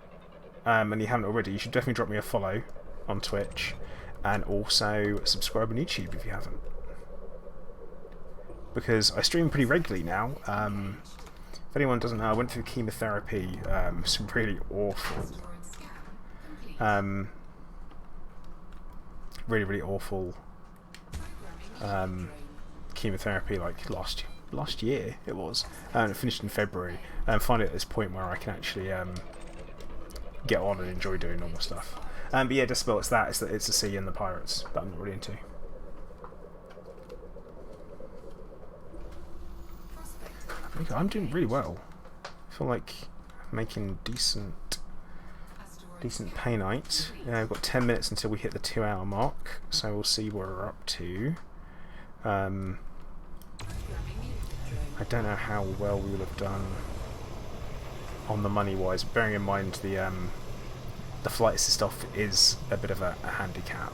and you haven't already, you should definitely drop me a follow on Twitch, and also subscribe on YouTube if you haven't. Because I stream pretty regularly now. If anyone doesn't know, I went through chemotherapy, some really awful, really awful chemotherapy, like last year it was, and it finished in February. And I'm finally at this point where I can actually get on and enjoy doing normal stuff. But yeah, Decibel, it's the sea and the pirates that I'm not really into. I'm doing really well. I feel like I'm making decent pay night. I've got 10 minutes until we hit the 2-hour mark, so we'll see where we're up to. I don't know how well we would have done on the money wise, bearing in mind the flight assist off is a bit of a handicap.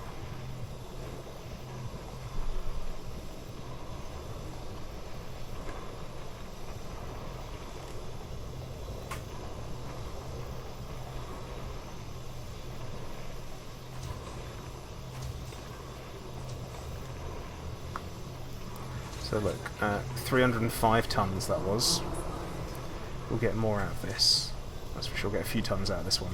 So look, 305 tons that was. We'll get more out of this. That's for sure. We'll get a few tons out of this one.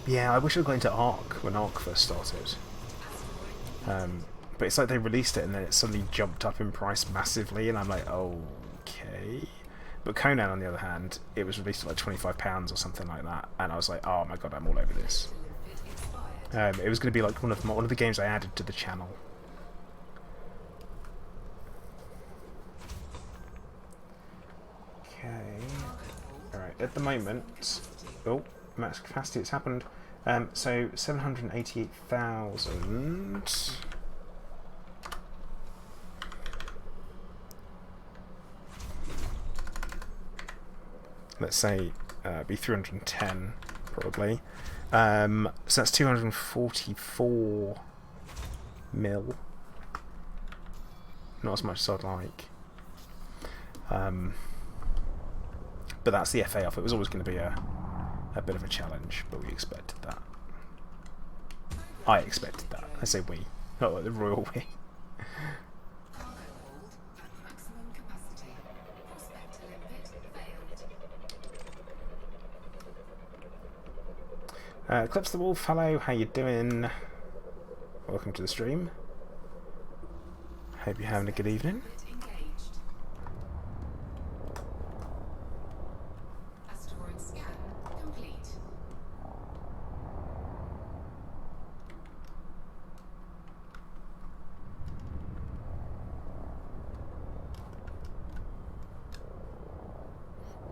Yeah, I wish I'd got into Ark when Ark first started. But it's like they released it and then it suddenly jumped up in price massively, and I'm like, okay. But Conan, on the other hand, it was released at like £25 or something like that, and I was like, oh my god, I'm all over this. It was going to be like one of the games I added to the channel. Okay. Alright, at the moment... Oh, max capacity, it's happened. So, 788,000... Let's say, be 310, probably. So that's 244 mil. Not as much as I'd like. But that's the FAOff. It was always going to be a bit of a challenge, but we expected that. I expected that. I say we, not like the royal we. Clips the Wolf, hello, how you doing? Welcome to the stream. Hope you're having a good evening.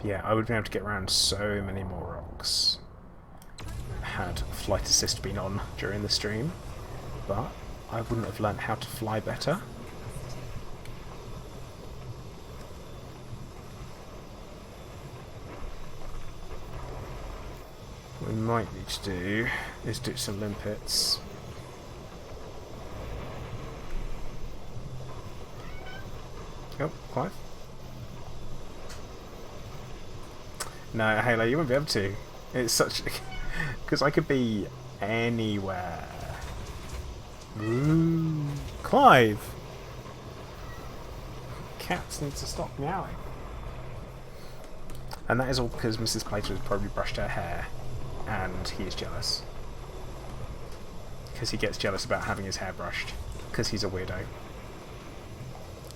Yeah, I would be able to get around so many more rocks had flight assist been on during the stream, but I wouldn't have learnt how to fly better. What we might need to do is do some limpets. Oh, Clive. No, Halo, you won't be able to. It's such... because I could be anywhere. Ooh. Clive! Cats need to stop meowing. And that is all because Mrs. Plater has probably brushed her hair, and he is jealous. Because he gets jealous about having his hair brushed, because he's a weirdo.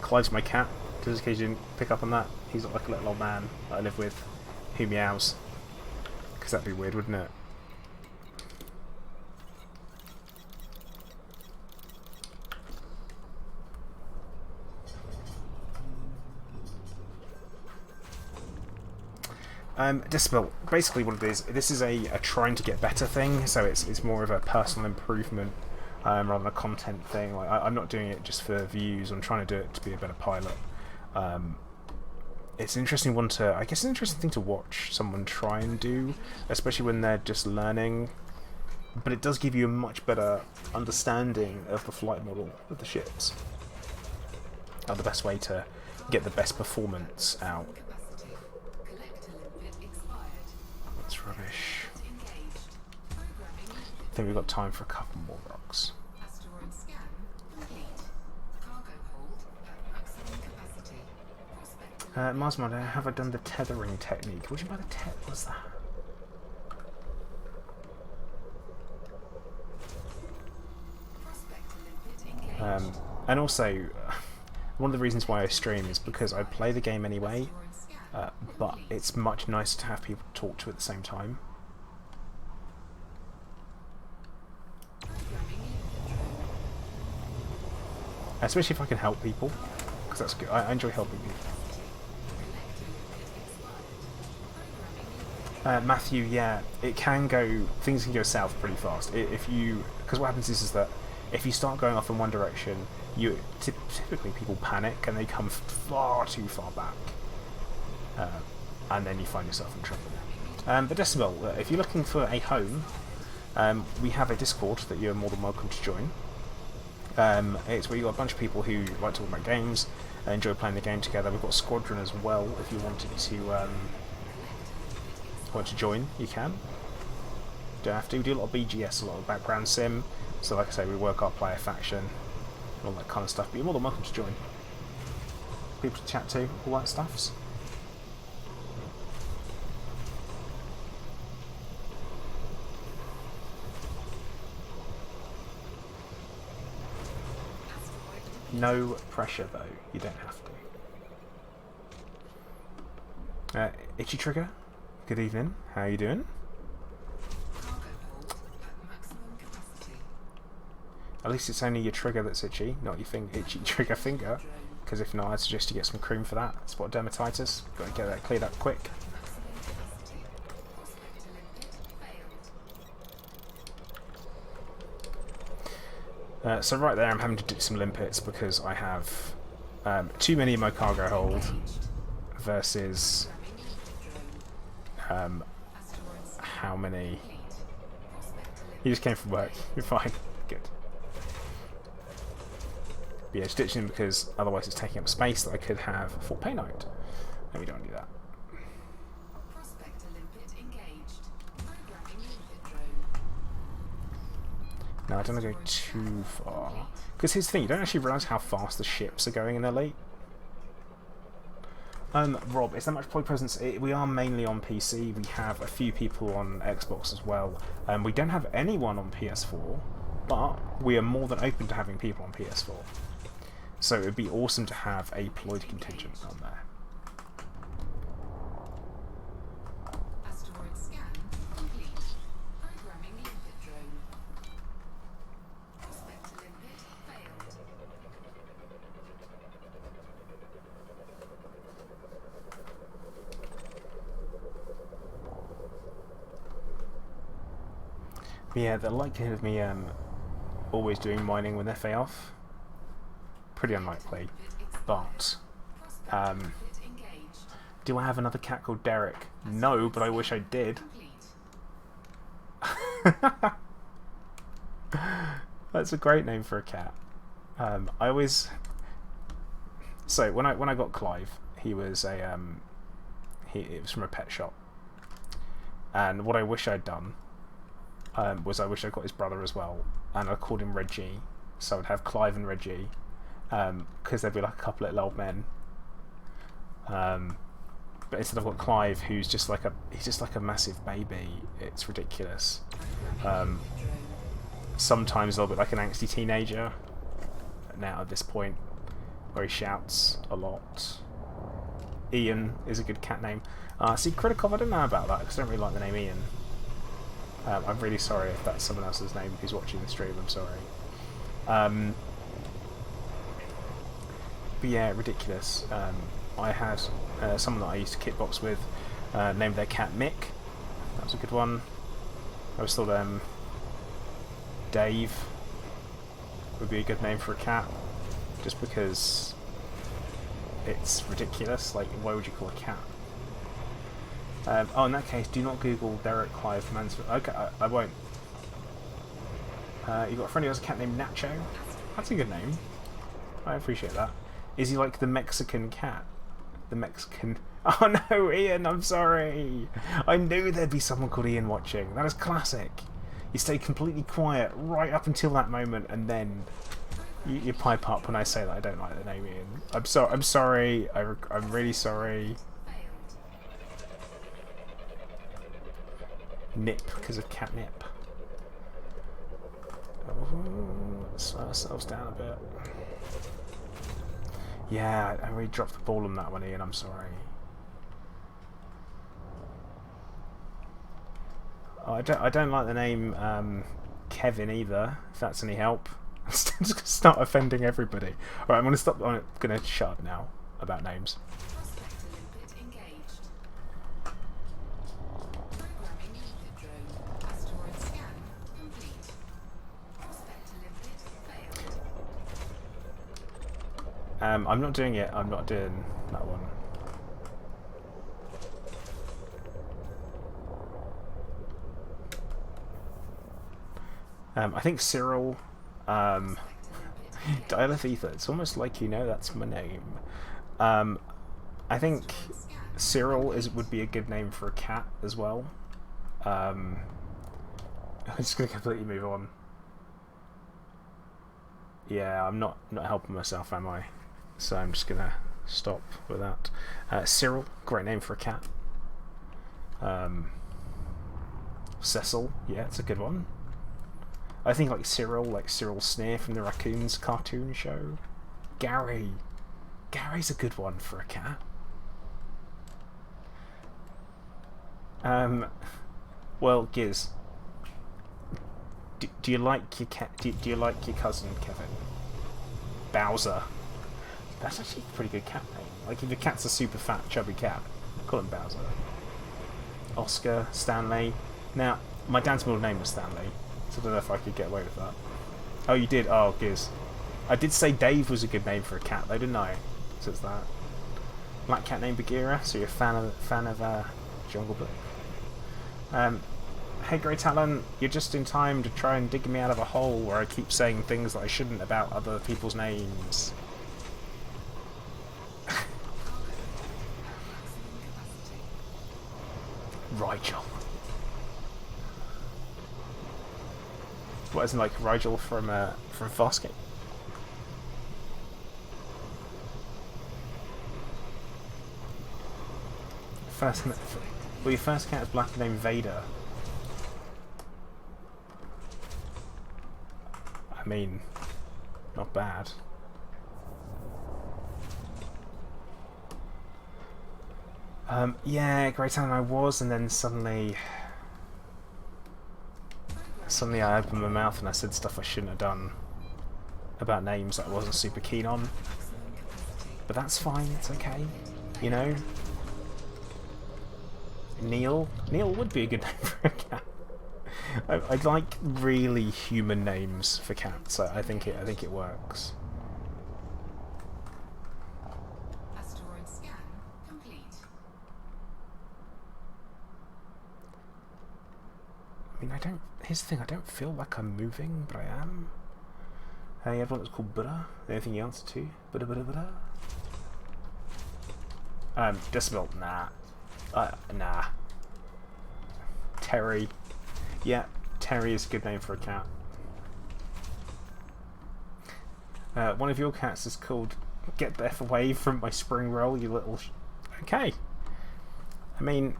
Clive's my cat, just in case you didn't pick up on that. He's like a little old man that I live with, who meows. Because that'd be weird, wouldn't it? Decibel, basically what it is, this is a trying to get better thing, so it's more of a personal improvement rather than a content thing. Like, I'm not doing it just for views, I'm trying to do it to be a better pilot. It's an interesting one to, I guess, an interesting thing to watch someone try and do, especially when they're just learning, but it does give you a much better understanding of the flight model of the ships. The best way to get the best performance out. That's rubbish. I think we've got time for a couple more rocks. Mars Modder, have I done the tethering technique? What do you mean by the what's that? And also, one of the reasons why I stream is because I play the game anyway, but it's much nicer to have people to talk to at the same time. Especially if I can help people, because that's good. I enjoy helping people. Matthew, yeah, it can go. Things can go south pretty fast if you. Because what happens is that if you start going off in one direction, typically people panic and they come far too far back, and then you find yourself in trouble. But Decibel, if you're looking for a home, we have a Discord that you're more than welcome to join. It's where you've got a bunch of people who like to talk about games and enjoy playing the game together. We've got Squadron as well. If you wanted to join, you can. Don't have to. We do a lot of BGS, a lot of background sim. So like I say, we work our player faction and all that kind of stuff. But you're more than welcome to join. People to chat to, all that stuffs. No pressure though, you don't have to. Itchy Trigger, good evening, how are you doing? At least it's only your trigger that's itchy, not your itchy trigger finger. Because if not, I'd suggest you get some cream for that. Spot dermatitis, got to get that cleared up quick. So right there I'm having to do some limpets because I have too many in my cargo hold versus how many... You just came from work, you're fine, good. But yeah, stitching because otherwise it's taking up space that I could have for pay night. And we don't do that. No, I don't want to go too far. Because here's the thing, you don't actually realise how fast the ships are going in their late. Rob, is there much play presence? We are mainly on PC. We have a few people on Xbox as well. We don't have anyone on PS4, but we are more than open to having people on PS4. So it would be awesome to have a Ploid contingent on there. yeah, the likelihood of me always doing mining with FAOff, pretty unlikely. But do I have another cat called Derek? No, but I wish I did. That's a great name for a cat. I always when I got Clive, he was it was from a pet shop, and what I wish I'd done was I wish I got his brother as well, and I called him Reggie, so I'd have Clive and Reggie, because they'd be like a couple of little old men. But instead I've got Clive, who's just like a massive baby. It's ridiculous. Sometimes a little bit like an angsty teenager. Now at this point, where he shouts a lot. Ian is a good cat name. See, Kritikov, I don't know about that because I don't really like the name Ian. I'm really sorry if that's someone else's name who's watching the stream. I'm sorry. But yeah, ridiculous. I had someone that I used to kitbox with named their cat Mick. That was a good one. I always thought Dave would be a good name for a cat, just because it's ridiculous. Like, why would you call a cat? Oh, in that case, do not Google Derek Clive Mansfield. Okay, I won't. You got a friend who has a cat named Nacho. That's a good name. I appreciate that. Is he like the Mexican cat? The Mexican... Oh no, Ian, I'm sorry. I knew there'd be someone called Ian watching. That is classic. You stay completely quiet right up until that moment, and then you pipe up when I say that I don't like the name Ian. I'm sorry. I'm really sorry. Nip, because of catnip. Oh, let's slow ourselves down a bit. Yeah, I really dropped the ball on that one, Ian. I'm sorry. Oh, I don't like the name Kevin either. If that's any help, I'm just gonna start offending everybody. All right, I'm gonna stop. I'm gonna shut up now about names. I'm not doing it. I'm not doing that one. I think Cyril, Dialith Ether, it's almost like you know that's my name. I think Cyril would be a good name for a cat as well. I'm just going to completely move on. Yeah, I'm not helping myself, am I? So I'm just going to stop with that. Cyril, great name for a cat. Cecil, yeah, it's a good one. I think like Cyril Sneer from the Raccoons cartoon show. Gary's a good one for a cat. Well, Giz, do you like your cat? Do you like your cousin Kevin? Bowser. That's actually a pretty good cat name. Like if your cat's a super fat, chubby cat, call him Bowser. Oscar, Stanley. Now, my dad's middle name was Stanley, so I don't know if I could get away with that. Oh, you did? Oh, Giz. I did say Dave was a good name for a cat, though, didn't I? So it's that. Black cat named Bagheera, so you're a fan of Jungle Book. Hey, Grey Talon, you're just in time to try and dig me out of a hole where I keep saying things that I shouldn't about other people's names. Rigel. What, isn't like Rigel from Farscape? Well, your first cat is black named Vader. I mean, not bad. Yeah, Great Time I was, and then suddenly I opened my mouth and I said stuff I shouldn't have done about names that I wasn't super keen on. But that's fine, it's okay, you know? Neil would be a good name for a cat. I like really human names for cats. I think it works. Asteroid scan complete. I mean, I don't. Here's the thing. I don't feel like I'm moving, but I am. Hey, everyone, it's called Buddha. Anything you answer to? Buddha, Buddha, Buddha. Decibel. Nah. Nah. Terry. Yeah, Terry is a good name for a cat. One of your cats is called "Get the F away from my spring roll, you little." Okay. I mean,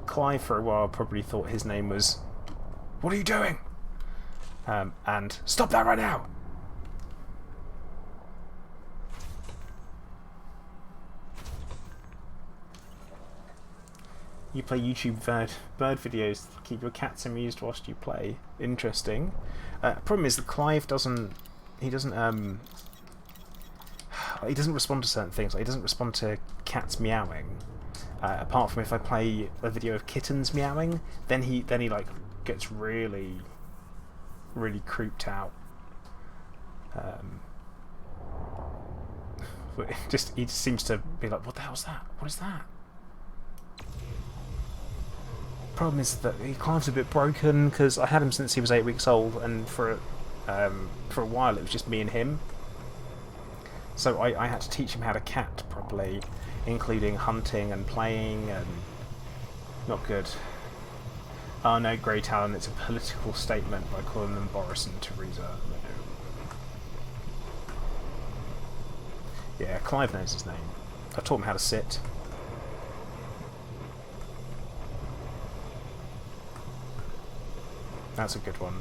Clive for a while probably thought his name was "What are you doing?" And "Stop that right now." You play YouTube bird videos to keep your cats amused whilst you play. Interesting. Problem is that Clive doesn't. He doesn't respond to certain things. Like, he doesn't respond to cats meowing. Apart from if I play a video of kittens meowing, then he like gets really creeped out. He just seems to be like, "What the hell's that? What is that?" Problem is that Clive's a bit broken because I had him since he was 8 weeks old, and for a while it was just me and him. So I had to teach him how to cat properly, including hunting and playing, and not good. Oh no, Grey Talon, it's a political statement by calling them Boris and Theresa. No. Yeah, Clive knows his name. I taught him how to sit. That's a good one.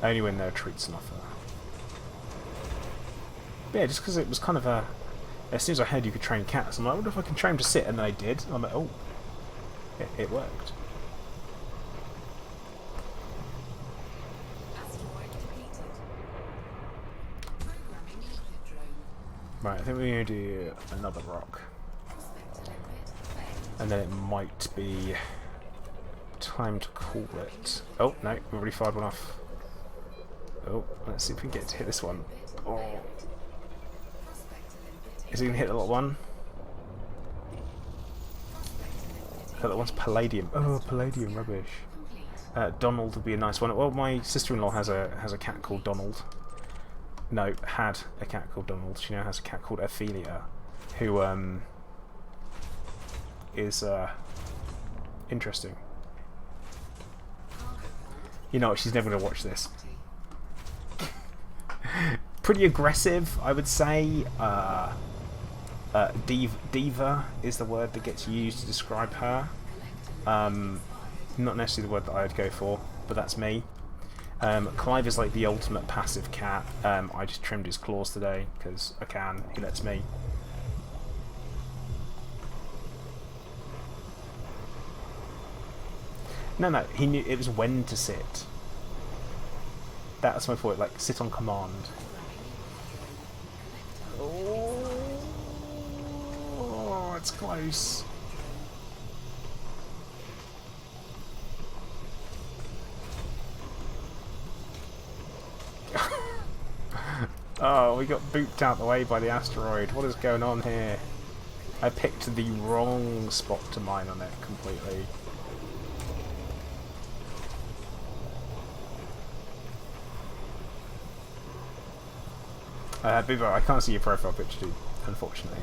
Only when there are treats on offer. But yeah, just because it was kind of a... As soon as I heard you could train cats, I'm like, I wonder if I can train them to sit, and then I did. And I'm like, oh, it worked. Right, I think we're going to do another rock. And then it might be time to call it. Oh, no, we already fired one off. Oh, let's see if we can get to hit this one. Oh. Is he going to hit the little one? Oh, that one's palladium. Oh, palladium, rubbish. Donald would be a nice one. Well, my sister-in-law has a cat called Donald. No, had a cat called Donald. She now has a cat called Ophelia, who is interesting. You know what? She's never going to watch this. Pretty aggressive, I would say. Diva is the word that gets used to describe her. Not necessarily the word that I would go for, but that's me. Clive is like the ultimate passive cat. I just trimmed his claws today because I can. He lets me. No, he knew it was when to sit. That's my point. Like, sit on command. Oh, it's close. Oh, we got booped out the way by the asteroid. What is going on here? I picked the wrong spot to mine on it completely. Bibo, I can't see your profile picture, dude, unfortunately.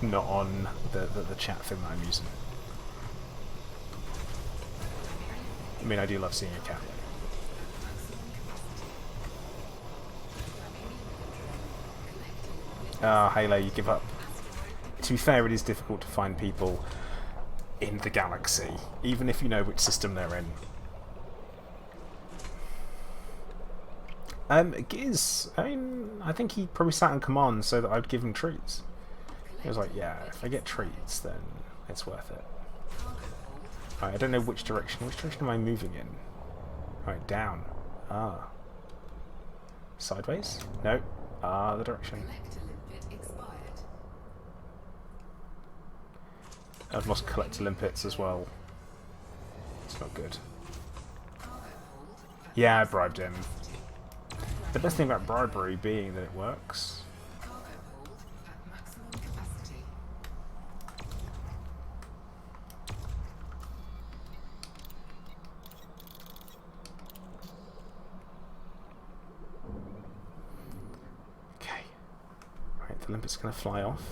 Not on the chat thing that I'm using. I mean, I do love seeing a cat. Ah, Halo, you give up. To be fair, it is difficult to find people in the galaxy, even if you know which system they're in. Giz, I mean, I think he probably sat on command so that I'd give him treats. He was like, yeah, if I get treats, then it's worth it. Alright, I don't know which direction. Which direction am I moving in? Alright, down. Ah. Sideways? No. The direction. Collector limpet expired. I've lost collector limpets as well. It's not good. Cargo hold at Yeah, I bribed him. capacity. The best thing about bribery being that it works. Cargo hold at maximum capacity. Okay. Right, the limpet's going to fly off.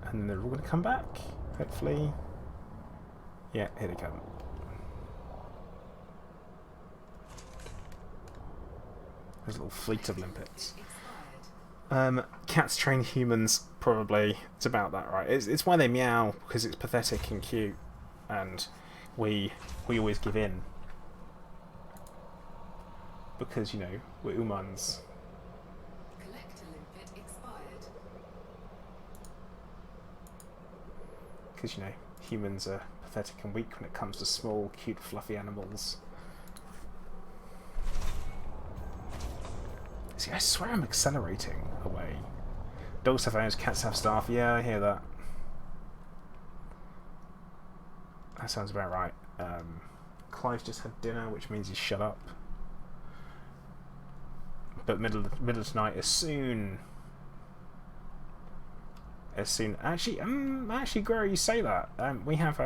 And then they're all going to come back, hopefully. Yeah, here they come. There's a little fleet of limpets. Expired. Cats train humans, probably. It's about that, right? It's why they meow, because it's pathetic and cute. And we always give in. Because, you know, we're humans. Collector limpet expired. Because, you know, humans are pathetic and weak when it comes to small, cute, fluffy animals. See, I swear I'm accelerating away. Dogs have owners, cats have staff. Yeah, I hear that. That sounds about right. Clive's just had dinner, which means he's shut up. But middle of tonight, as soon. Actually, Gary, you say that. We have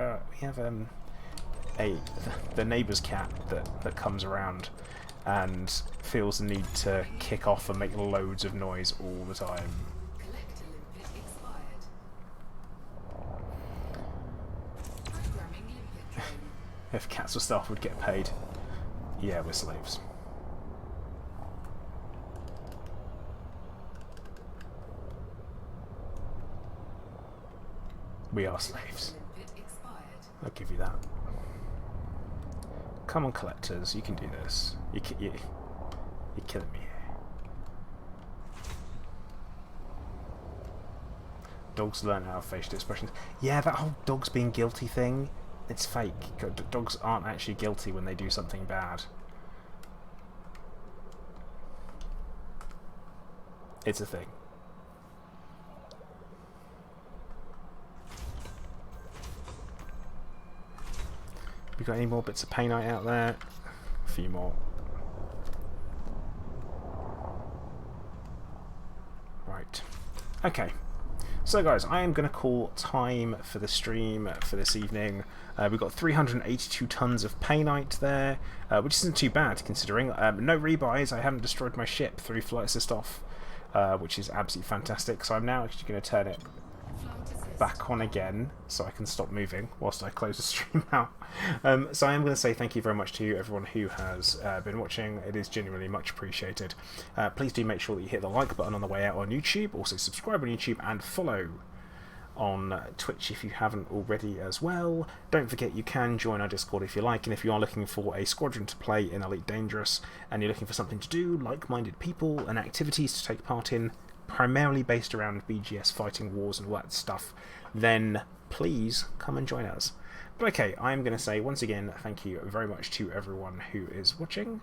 the neighbour's cat that comes around and feels the need to kick off and make loads of noise all the time. Collector limpet expired. Programming limpet drone. If cats or staff would get paid, yeah, we're slaves. We are slaves. Limpet expired. I'll give you that. Come on, collectors, you can do this. You're killing me here. Dogs learn how to facial expressions. Yeah, that whole dogs being guilty thing, it's fake. Dogs aren't actually guilty when they do something bad. It's a thing. We got any more bits of painite out there? A few more. Right. Okay. So guys, I am going to call time for the stream for this evening. We've got 382 tons of painite there, which isn't too bad considering. No rebuys, I haven't destroyed my ship through flight assist off, which is absolutely fantastic. So I'm now actually going to turn it back on again so I can stop moving whilst I close the stream out. So I am going to say thank you very much to everyone who has been watching. It is genuinely much appreciated. Please do make sure that you hit the like button on the way out on YouTube, also subscribe on YouTube and follow on Twitch if you haven't already as well. Don't forget you can join our Discord if you like, and if you are looking for a squadron to play in Elite Dangerous and you're looking for something to do, like-minded people and activities to take part in, primarily based around BGS fighting wars and all that stuff, then please come and join us. But okay, I'm going to say once again thank you very much to everyone who is watching,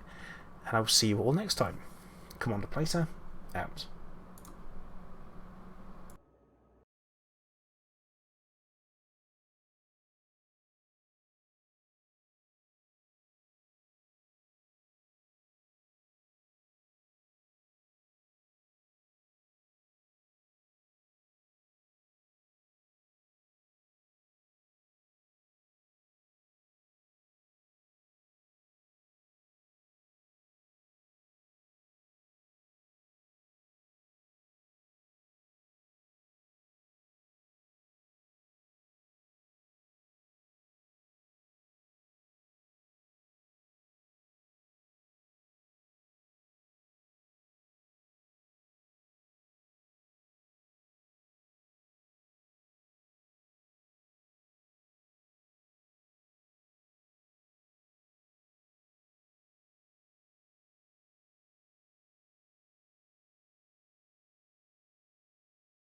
and I'll see you all next time. Commander Placer, out.